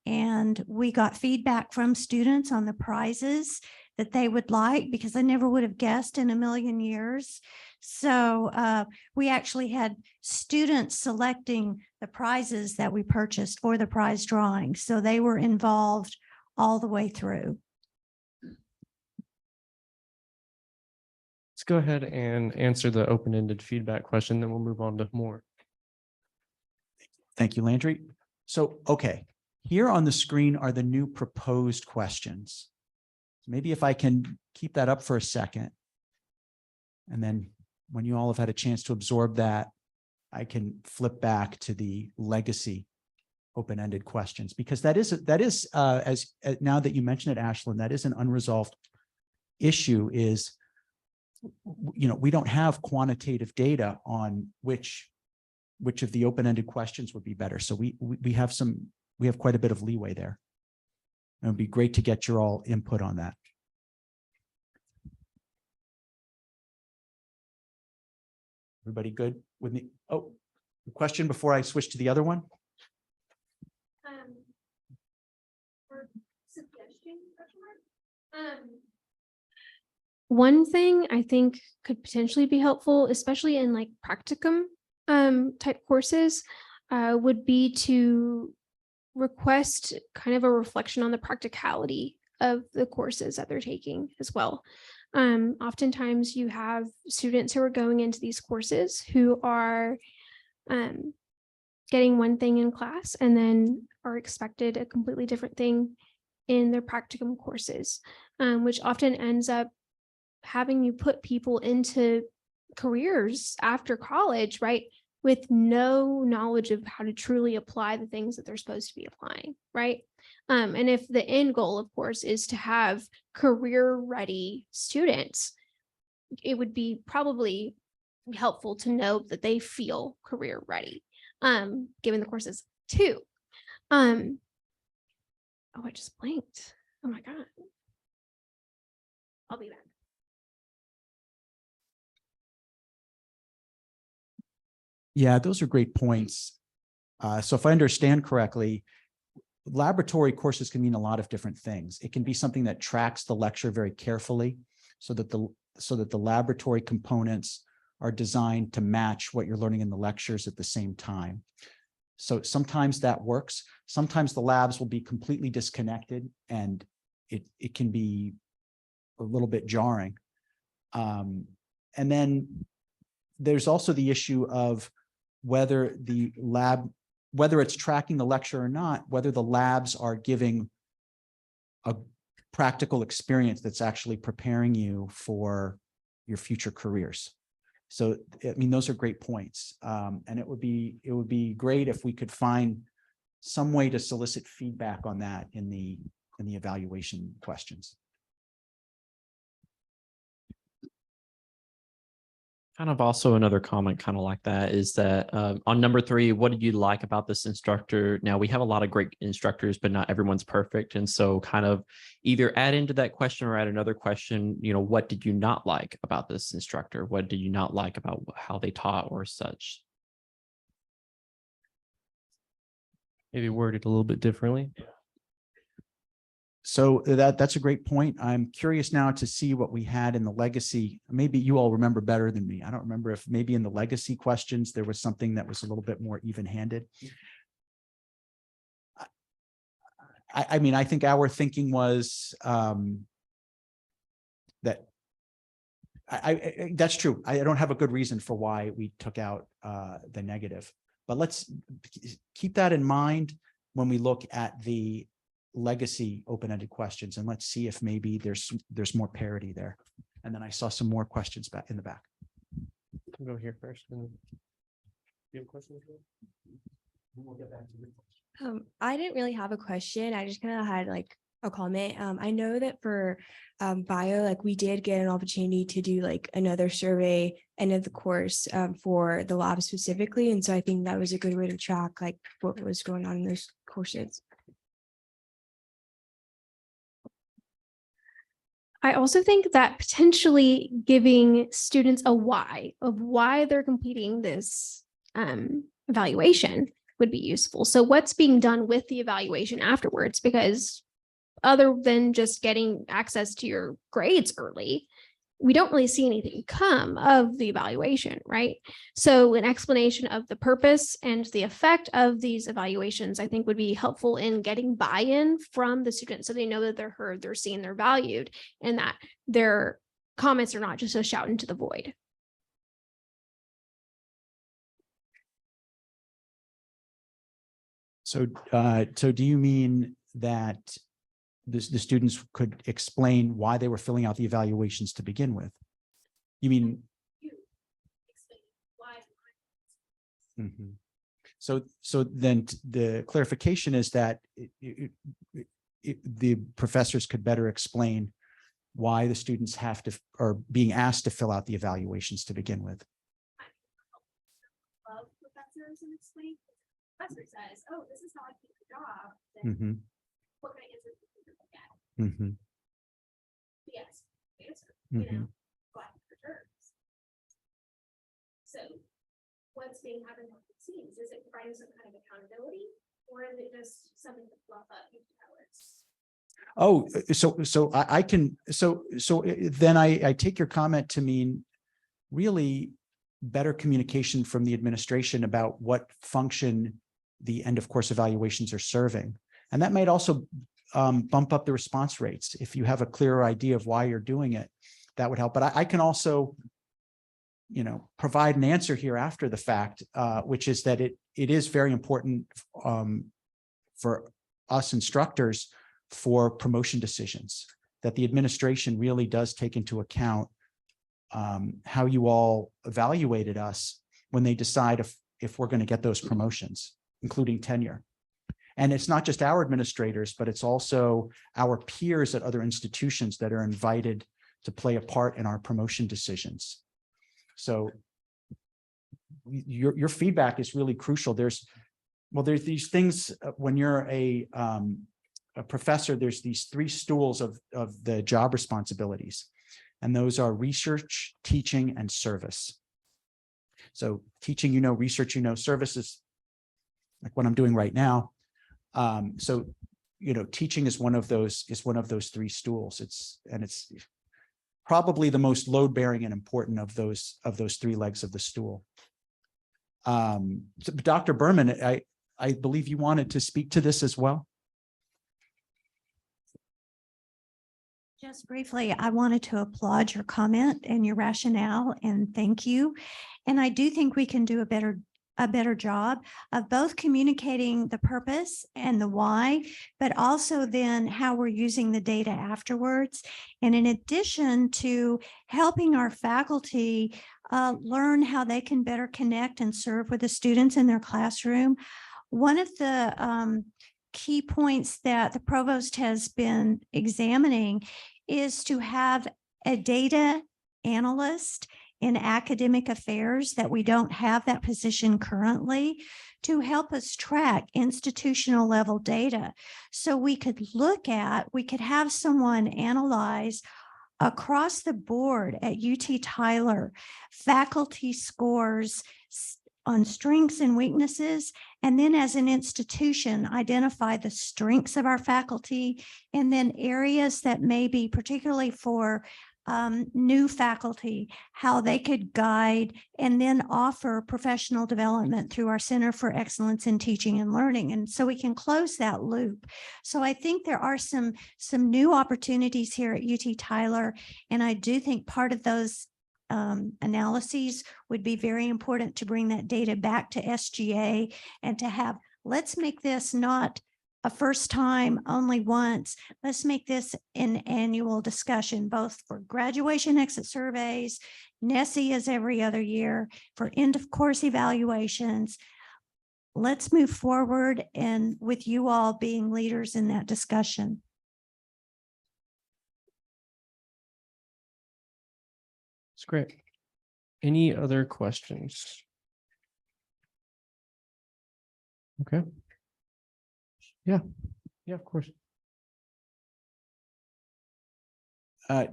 And we got feedback from students on the prizes that they would like, because I never would have guessed in a million years. So we actually had students selecting the prizes that we purchased for the prize drawing. So they were involved all the way through. Let's go ahead and answer the open-ended feedback question, then we'll move on to more. Thank you, Landry. So, okay, here on the screen are the new proposed questions. Maybe if I can keep that up for a second. And then when you all have had a chance to absorb that, I can flip back to the legacy open-ended questions, because that is as now that you mention it, Ashlyn, that is an unresolved issue. Is, you know, we don't have quantitative data on which of the open-ended questions would be better. So we have quite a bit of leeway there. It would be great to get your all input on that. Everybody good with me? Oh, a question before I switch to the other one? One thing I think could potentially be helpful, especially in like practicum type courses, would be to request kind of a reflection on the practicality of the courses that they're taking as well. Oftentimes you have students who are going into these courses who are getting one thing in class and then are expected a completely different thing in their practicum courses, which often ends up having you put people into careers after college, right, with no knowledge of how to truly apply the things that they're supposed to be applying, right? And if the end goal, of course, is to have career-ready students, it would be probably helpful to know that they feel career-ready, given the courses too. Oh, I just blinked. Oh my God. I'll be back. Yeah, those are great points. So if I understand correctly, laboratory courses can mean a lot of different things. It can be something that tracks the lecture very carefully so that the laboratory components are designed to match what you're learning in the lectures at the same time. So sometimes that works. Sometimes the labs will be completely disconnected and it can be a little bit jarring. And then there's also the issue of whether it's tracking the lecture or not, whether the labs are giving a practical experience that's actually preparing you for your future careers. So, I mean, those are great points. And it would be great if we could find some way to solicit feedback on that in the evaluation questions. Kind of also another comment kind of like that is that on number 3, what did you like about this instructor? Now we have a lot of great instructors, but not everyone's perfect. And so kind of either add into that question or add another question, you know, what did you not like about this instructor? What did you not like about how they taught or such? Maybe worded a little bit differently. So that's a great point. I'm curious now to see what we had in the legacy. Maybe you all remember better than me. I don't remember if maybe in the legacy questions, there was something that was a little bit more even-handed. I mean, I think our thinking was that that's true. I don't have a good reason for why we took out the negative, but let's keep that in mind when we look at the legacy open-ended questions, and let's see if maybe there's more parity there. And then I saw some more questions back in the back. I'll go here first. And you have a question? We'll get back to you. I didn't really have a question. I just kind of had like a comment. I know that for bio, like we did get an opportunity to do like another survey end of the course for the lab specifically. And so I think that was a good way to track like what was going on in those courses. I also think that potentially giving students a why of why they're completing this evaluation would be useful. So what's being done with the evaluation afterwards? Because other than just getting access to your grades early, we don't really see anything come of the evaluation, right? So an explanation of the purpose and the effect of these evaluations, I think would be helpful in getting buy-in from the students so they know that they're heard, they're seen, they're valued, and that their comments are not just a shout into the void. So, so do you mean that the students could explain why they were filling out the evaluations to begin with? You mean? Mhm. So then the clarification is that the professors could better explain why the students have to, or being asked to fill out the evaluations to begin with. Professors and explain. Professor says, "Oh, this is how I do the job." Mm-hmm. What kind of answers do you look at? Mm-hmm. Yes, answer. Mm-hmm. Black returns. So, what's being happened behind the scenes? Is it providing some kind of accountability, or is it just something to fluff up hours? Oh, so I can, then I take your comment to mean really better communication from the administration about what function the end of course evaluations are serving. And that might also bump up the response rates. If you have a clearer idea of why you're doing it, that would help. But I can also, provide an answer here after the fact, which is that it is very important for us instructors for promotion decisions, that the administration really does take into account how you all evaluated us when they decide if we're going to get those promotions, including tenure. And it's not just our administrators, but it's also our peers at other institutions that are invited to play a part in our promotion decisions. So your feedback is really crucial. There's these things when you're a professor, there's these 3 stools of the job responsibilities. And those are research, teaching, and service. So teaching, research, service is like what I'm doing right now. So, teaching is one of those 3 stools. It's probably the most load bearing and important of those 3 legs of the stool. So Dr. Berman, I believe you wanted to speak to this as well. Just briefly, I wanted to applaud your comment and your rationale, and thank you. And I do think we can do a better job of both communicating the purpose and the why, but also then how we're using the data afterwards. And in addition to helping our faculty learn how they can better connect and serve with the students in their classroom, one of the key points that the provost has been examining is to have a data analyst in academic affairs, that we don't have that position currently, to help us track institutional level data. So we could have someone analyze across the board at UT Tyler faculty scores on strengths and weaknesses, and then as an institution, identify the strengths of our faculty, and then areas that may be particularly for new faculty, how they could guide and then offer professional development through our Center for Excellence in Teaching and Learning. And so we can close that loop. So I think there are some new opportunities here at UT Tyler. And I do think part of those analyses would be very important to bring that data back to SGA and to have, let's make this not a first time only once. Let's make this an annual discussion, both for graduation exit surveys, NESE is every other year, for end of course evaluations. Let's move forward, and with you all being leaders in that discussion. It's great. Any other questions? Okay. Yeah, of course.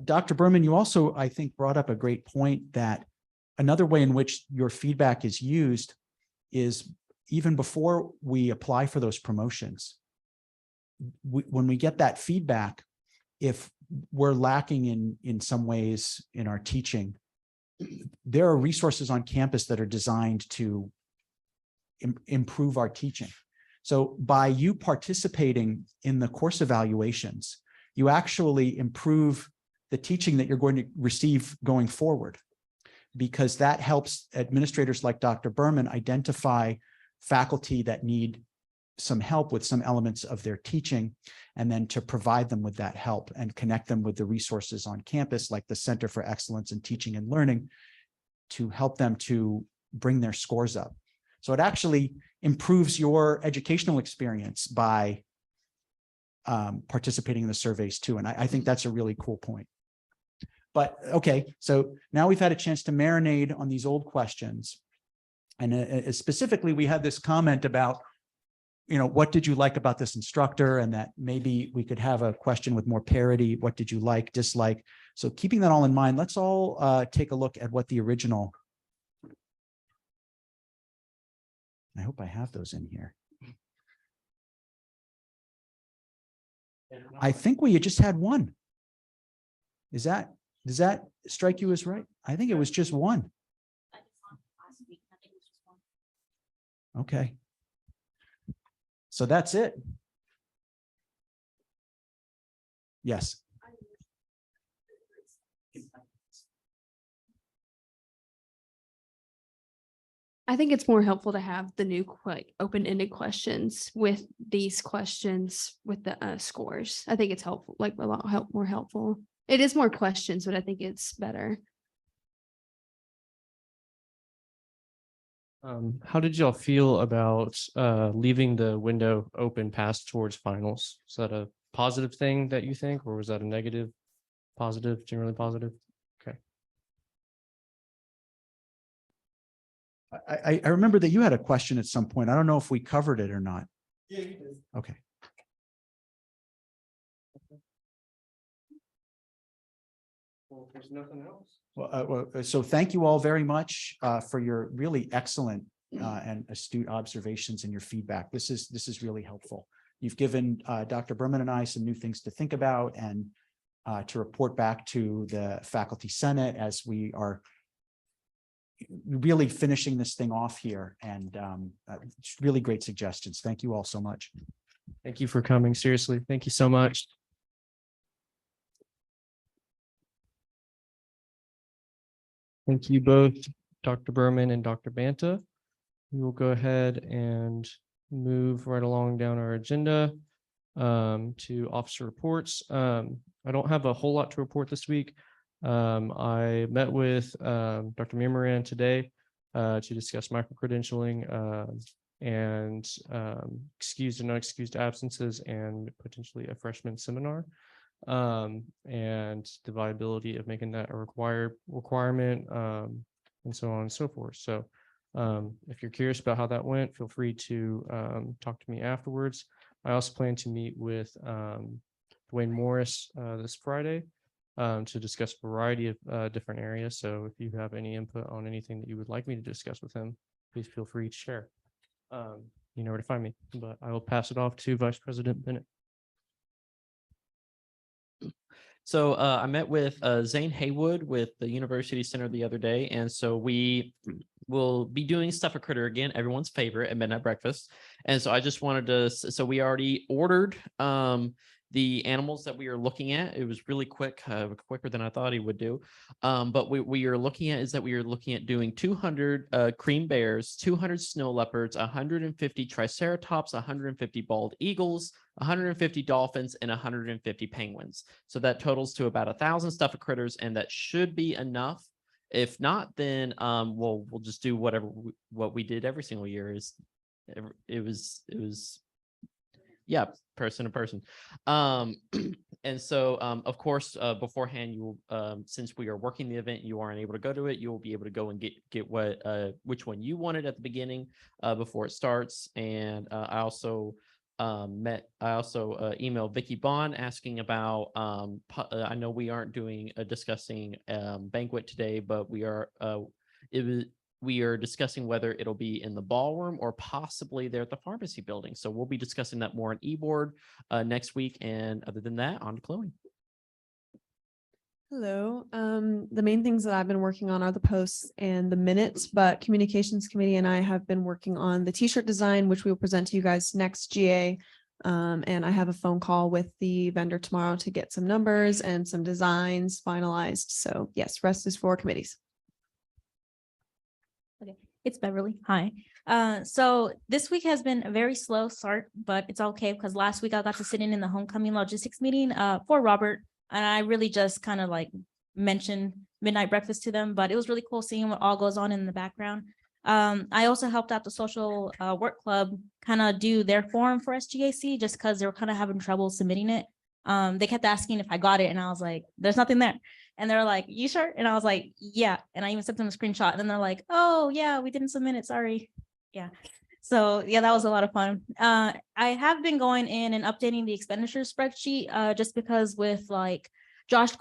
Dr. Berman, you also, I think, brought up a great point that another way in which your feedback is used is even before we apply for those promotions, when we get that feedback, if we're lacking in some ways in our teaching, there are resources on campus that are designed to improve our teaching. So by you participating in the course evaluations, you actually improve the teaching that you're going to receive going forward, because that helps administrators like Dr. Berman identify faculty that need some help with some elements of their teaching, and then to provide them with that help and connect them with the resources on campus, like the Center for Excellence in Teaching and Learning, to help them to bring their scores up. So it actually improves your educational experience by participating in the surveys too. And I think that's a really cool point. But okay, so now we've had a chance to marinate on these old questions. And specifically, we had this comment about, what did you like about this instructor? And that maybe we could have a question with more parity. What did you like, dislike? So keeping that all in mind, let's all take a look at what the original. I hope I have those in here. I think we just had one. Does that strike you as right? I think it was just one. Okay. So that's it. Yes. I think it's more helpful to have the new open-ended questions with these questions with the scores. I think it's helpful, like a lot more helpful. It is more questions, but I think it's better. How did y'all feel about leaving the window open past towards finals? Is that a positive thing that you think, or was that a negative? Positive, generally positive? Okay. I remember that you had a question at some point. I don't know if we covered it or not. Yeah, you did. Okay. Well, if there's nothing else. Well, so thank you all very much for your really excellent and astute observations and your feedback. This is really helpful. You've given Dr. Berman and I some new things to think about and to report back to the Faculty Senate as we are really finishing this thing off here, and really great suggestions. Thank you all so much. Thank you for coming. Seriously, thank you so much. Thank you both, Dr. Berman and Dr. Banta. We will go ahead and move right along down our agenda to officer reports. I don't have a whole lot to report this week. I met with Dr. Mirmoran today to discuss micro-credentialing and excused and unexcused absences and potentially a freshman seminar. And the viability of making that a requirement, and so on and so forth. So if you're curious about how that went, feel free to talk to me afterwards. I also plan to meet with Dwayne Morris this Friday to discuss a variety of different areas. So if you have any input on anything that you would like me to discuss with him, please feel free to share. You know where to find me, but I will pass it off to Vice President Bennett. So I met with Zane Haywood with the University Center the other day. And so we will be doing Stuff a Critter again, everyone's favorite at midnight breakfast. And so I just wanted to, so we already ordered the animals that we are looking at. It was really quick, quicker than I thought he would do. But we are looking at doing 200 cream bears, 200 snow leopards, 150 triceratops, 150 bald eagles, 150 dolphins, and 150 penguins. So that totals to about 1,000 stuffed critters, and that should be enough. If not, then we'll just do what we did every single year. It was yeah, person to person. And so of course beforehand, you since we are working the event, you aren't able to go to it, you will be able to go and get which one you wanted at the beginning before it starts. And I also emailed Vicky Bond asking about I know we aren't discussing banquet today, but we are we are discussing whether it'll be in the ballroom or possibly there at the pharmacy building. So we'll be discussing that more on eBoard next week. And other than that, on to Chloe. Hello. The main things that I've been working on are the posts and the minutes, but communications committee and I have been working on the t-shirt design, which we will present to you guys next GA. And I have a phone call with the vendor tomorrow to get some numbers and some designs finalized. So yes, rest is for committees. Okay, it's Beverly. Hi. So this week has been a very slow start, but it's okay because last week I got to sit in the homecoming logistics meeting for Robert. And I really just kind of like mentioned midnight breakfast to them, but it was really cool seeing what all goes on in the background. I also helped out the social work club kind of do their form for SGAC just because they were kind of having trouble submitting it. They kept asking if I got it and I was like, there's nothing there. And they're like, you sure? And I was like, yeah. And I even sent them a screenshot and then they're like, oh yeah, we didn't submit it. Sorry. Yeah. So yeah, that was a lot of fun. I have been going in and updating the expenditure spreadsheet just because with like Josh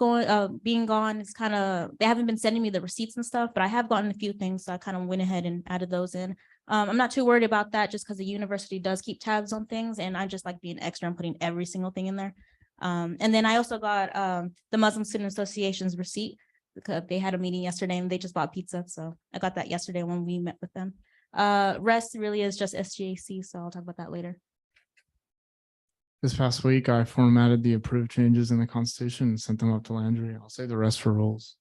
being gone, it's kind of, they haven't been sending me the receipts and stuff, but I have gotten a few things. So I kind of went ahead and added those in. I'm not too worried about that just because the university does keep tabs on things and I just like being extra and putting every single thing in there. And then I also got the Muslim Student Association's receipt because they had a meeting yesterday and they just bought pizza. So I got that yesterday when we met with them. Rest really is just SGAC, so I'll talk about that later. This past week, I formatted the approved changes in the Constitution and sent them up to Landry. I'll save the rest for rules.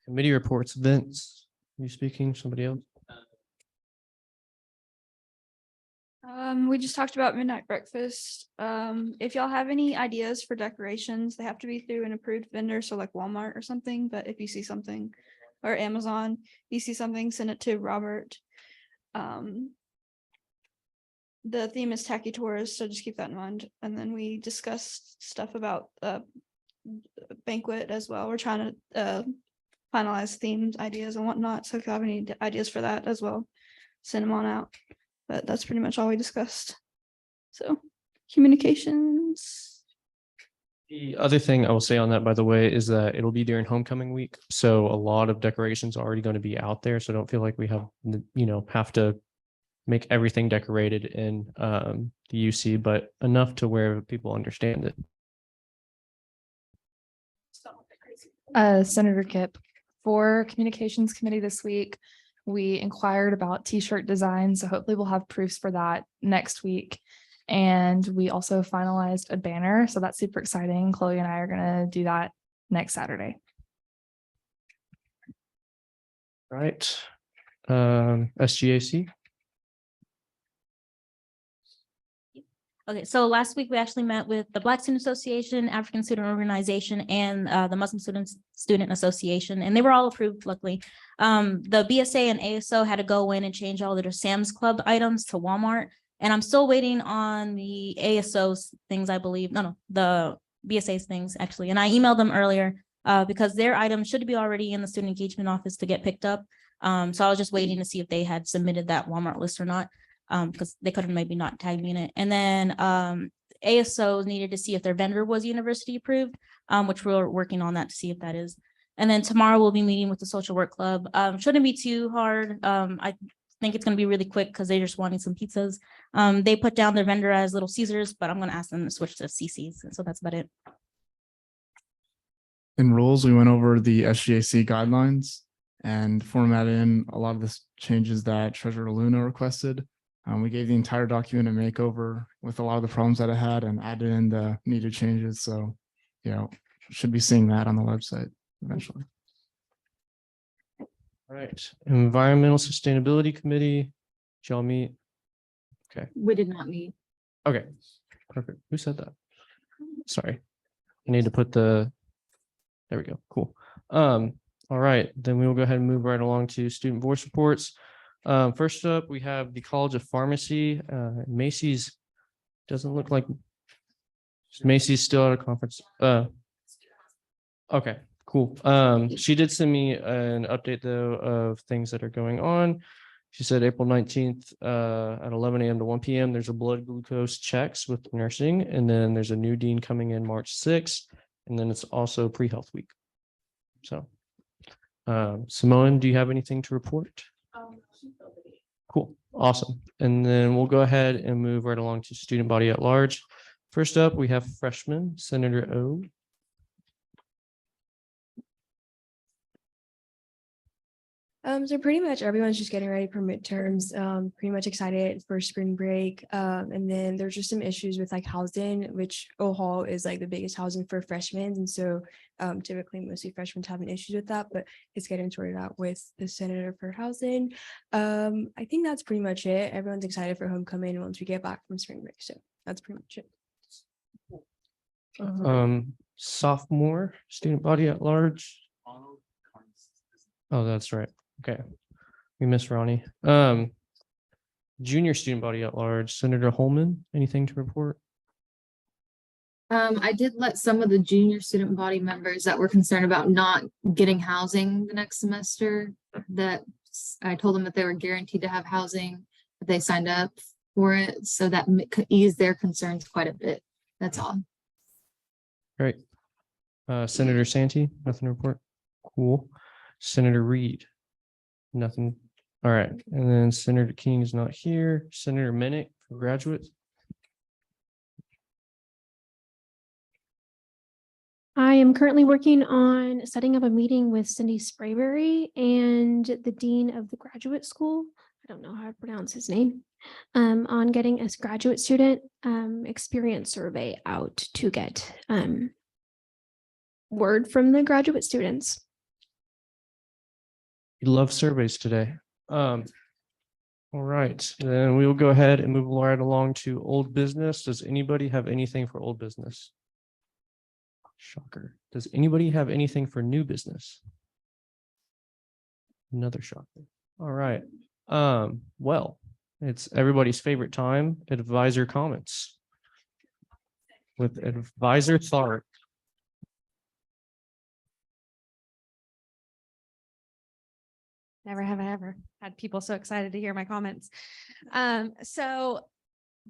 Committee reports. Vince, are you speaking? Somebody else? We just talked about midnight breakfast. If y'all have any ideas for decorations, they have to be through an approved vendor, so like Walmart or something. But if you see something, or Amazon, you see something, send it to Robert. The theme is tacky tourist, so just keep that in mind. And then we discussed stuff about banquet as well. We're trying to finalize themed ideas and whatnot. So if you have any ideas for that as well, send them on out. But that's pretty much all we discussed. So communications. The other thing I will say on that, by the way, is that it'll be during homecoming week. So a lot of decorations are already going to be out there. So don't feel like we have to make everything decorated in the UC, but enough to where people understand it. Senator Kipp, for communications committee this week, we inquired about t-shirt design. So hopefully we'll have proofs for that next week. And we also finalized a banner. So that's super exciting. Chloe and I are going to do that next Saturday. All right. SGAC. Okay, so last week we actually met with the Black Student Association, African Student Organization, and the Muslim Student Association, and they were all approved, luckily. The BSA and ASO had to go in and change all their Sam's Club items to Walmart, and I'm still waiting on the ASO's things, I believe. No, the BSA's things, actually. And I emailed them earlier because their items should be already in the student engagement office to get picked up. So I was just waiting to see if they had submitted that Walmart list or not, because they could have maybe not tagged me in it. And then ASO needed to see if their vendor was university approved, which we're working on that to see if that is. And then tomorrow we'll be meeting with the social work club. Shouldn't be too hard. I think it's going to be really quick because they're just wanting some pizzas. They put down their vendor as Little Caesars, but I'm going to ask them to switch to CC's. So that's about it. In rules, we went over the SGAC guidelines and formatted in a lot of the changes that Treasurer Luna requested. We gave the entire document a makeover with a lot of the problems that it had and added in the needed changes. So, should be seeing that on the website eventually. All right. Environmental Sustainability Committee. Did y'all meet? Okay. We did not meet. Okay. Perfect. Who said that? Sorry. I need to put there we go. Cool. All right. Then we will go ahead and move right along to student voice reports. First up, we have the College of Pharmacy. Macy's doesn't look like Macy's still at a conference. Okay, cool. She did send me an update though of things that are going on. She said April 19th at 11 a.m. to 1 p.m. There's a blood glucose checks with nursing, and then there's a new dean coming in March 6th, and then it's also pre-health week. So Simone, do you have anything to report? Cool, awesome. And then we'll go ahead and move right along to student body at large. First up, we have freshman Senator O. So pretty much everyone's just getting ready for midterms, pretty much excited for spring break. And then there's just some issues with like housing, which O Hall is like the biggest housing for freshmen. And so typically mostly freshmen having issues with that, but it's getting sorted out with the senator for housing. I think that's pretty much it. Everyone's excited for homecoming once we get back from spring break. So that's pretty much it. Sophomore student body at large. Oh, that's right. Okay. We missed Ronnie. Junior student body at large, Senator Holman, anything to report? I did let some of the junior student body members that were concerned about not getting housing the next semester, that I told them that they were guaranteed to have housing, but they signed up for it. So that could ease their concerns quite a bit. That's all. Great. Senator Santee, nothing to report. Cool. Senator Reed, nothing. All right. And then Senator King is not here. Senator Minnick for graduates. I am currently working on setting up a meeting with Cindy Sprayberry and the dean of the graduate school. I don't know how to pronounce his name. On getting a graduate student experience survey out to get word from the graduate students. You love surveys today. All right, then we will go ahead and move right along to old business. Does anybody have anything for old business? Shocker. Does anybody have anything for new business? Another shocker. All right. Well, it's everybody's favorite time, advisor comments. With Advisor Tharp. Never have I ever had people so excited to hear my comments. So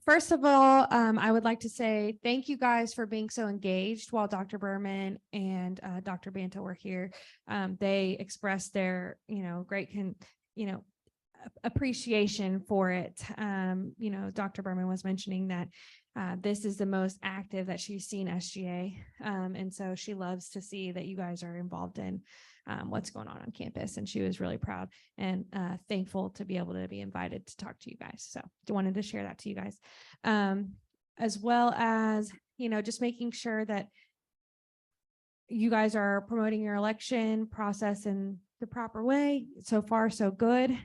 first of all, I would like to say thank you guys for being so engaged while Dr. Berman and Dr. Banta were here. They expressed their, great, appreciation for it. Dr. Berman was mentioning that this is the most active that she's seen SGA. And so she loves to see that you guys are involved in what's going on campus. And she was really proud and thankful to be able to be invited to talk to you guys. So I wanted to share that to you guys. As well as, just making sure that you guys are promoting your election process in the proper way. So far, so good.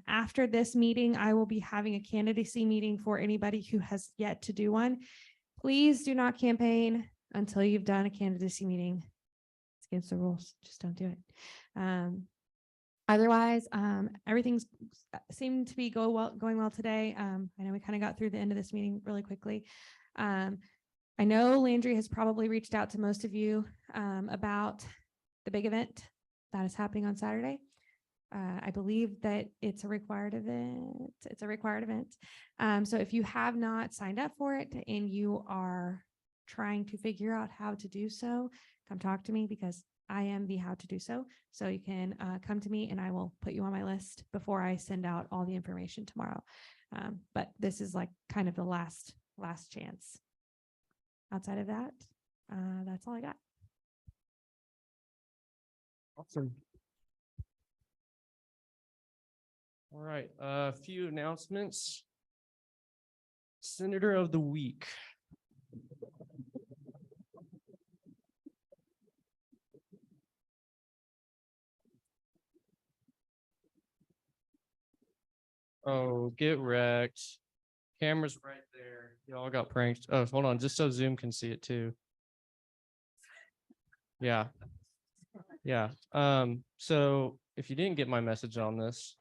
After this meeting, I will be having a candidacy meeting for anybody who has yet to do one. Please do not campaign until you've done a candidacy meeting. It's against the rules. Just don't do it. Otherwise, everything's seemed to be going well today. I know we kind of got through the end of this meeting really quickly. I know Landry has probably reached out to most of you about the big event that is happening on Saturday. I believe that it's a required event. It's a required event. So if you have not signed up for it and you are trying to figure out how to do so, come talk to me because I am the how to do so. So you can come to me and I will put you on my list before I send out all the information tomorrow. But this is like kind of the last chance. Outside of that, that's all I got. Awesome. All right, a few announcements. Senator of the Week. Oh, get wrecked. Camera's right there. Y'all got pranked. Oh, hold on, just so Zoom can see it too. Yeah. Yeah. So if you didn't get my message on this,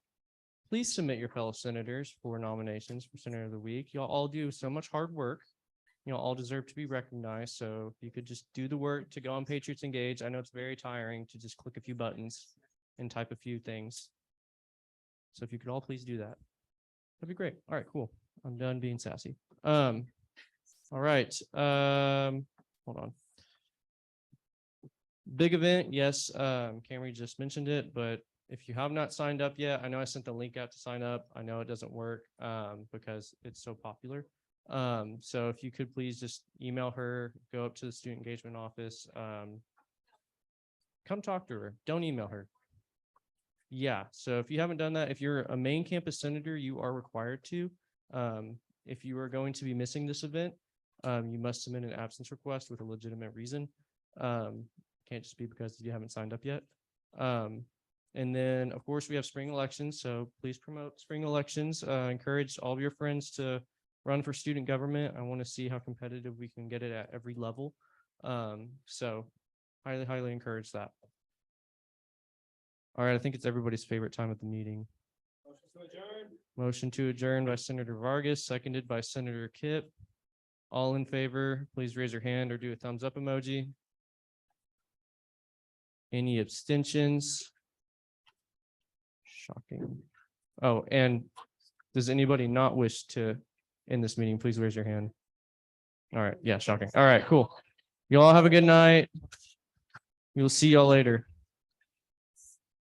please submit your fellow senators for nominations for Senator of the Week. Y'all all do so much hard work. You all deserve to be recognized. So if you could just do the work to go on Patriots Engage. I know it's very tiring to just click a few buttons and type a few things. So if you could all please do that, that'd be great. All right, cool. I'm done being sassy. All right. Hold on. Big event, yes, Camry just mentioned it, but if you have not signed up yet, I know I sent the link out to sign up. I know it doesn't work because it's so popular. So if you could please just email her, go up to the student engagement office, come talk to her. Don't email her. Yeah, so if you haven't done that, if you're a main campus senator, you are required to. If you are going to be missing this event, you must submit an absence request with a legitimate reason. Can't just be because you haven't signed up yet. And then, of course, we have spring elections, so please promote spring elections. Encourage all of your friends to run for student government. I want to see how competitive we can get it at every level. So highly, highly encourage that. All right, I think it's everybody's favorite time of the meeting. Motion to adjourn by Senator Vargas, seconded by Senator Kipp. All in favor, please raise your hand or do a thumbs up emoji. Any abstentions? Shocking. Oh, and does anybody not wish to end this meeting? Please raise your hand. All right, yeah, shocking. All right, cool. You all have a good night. We'll see y'all later.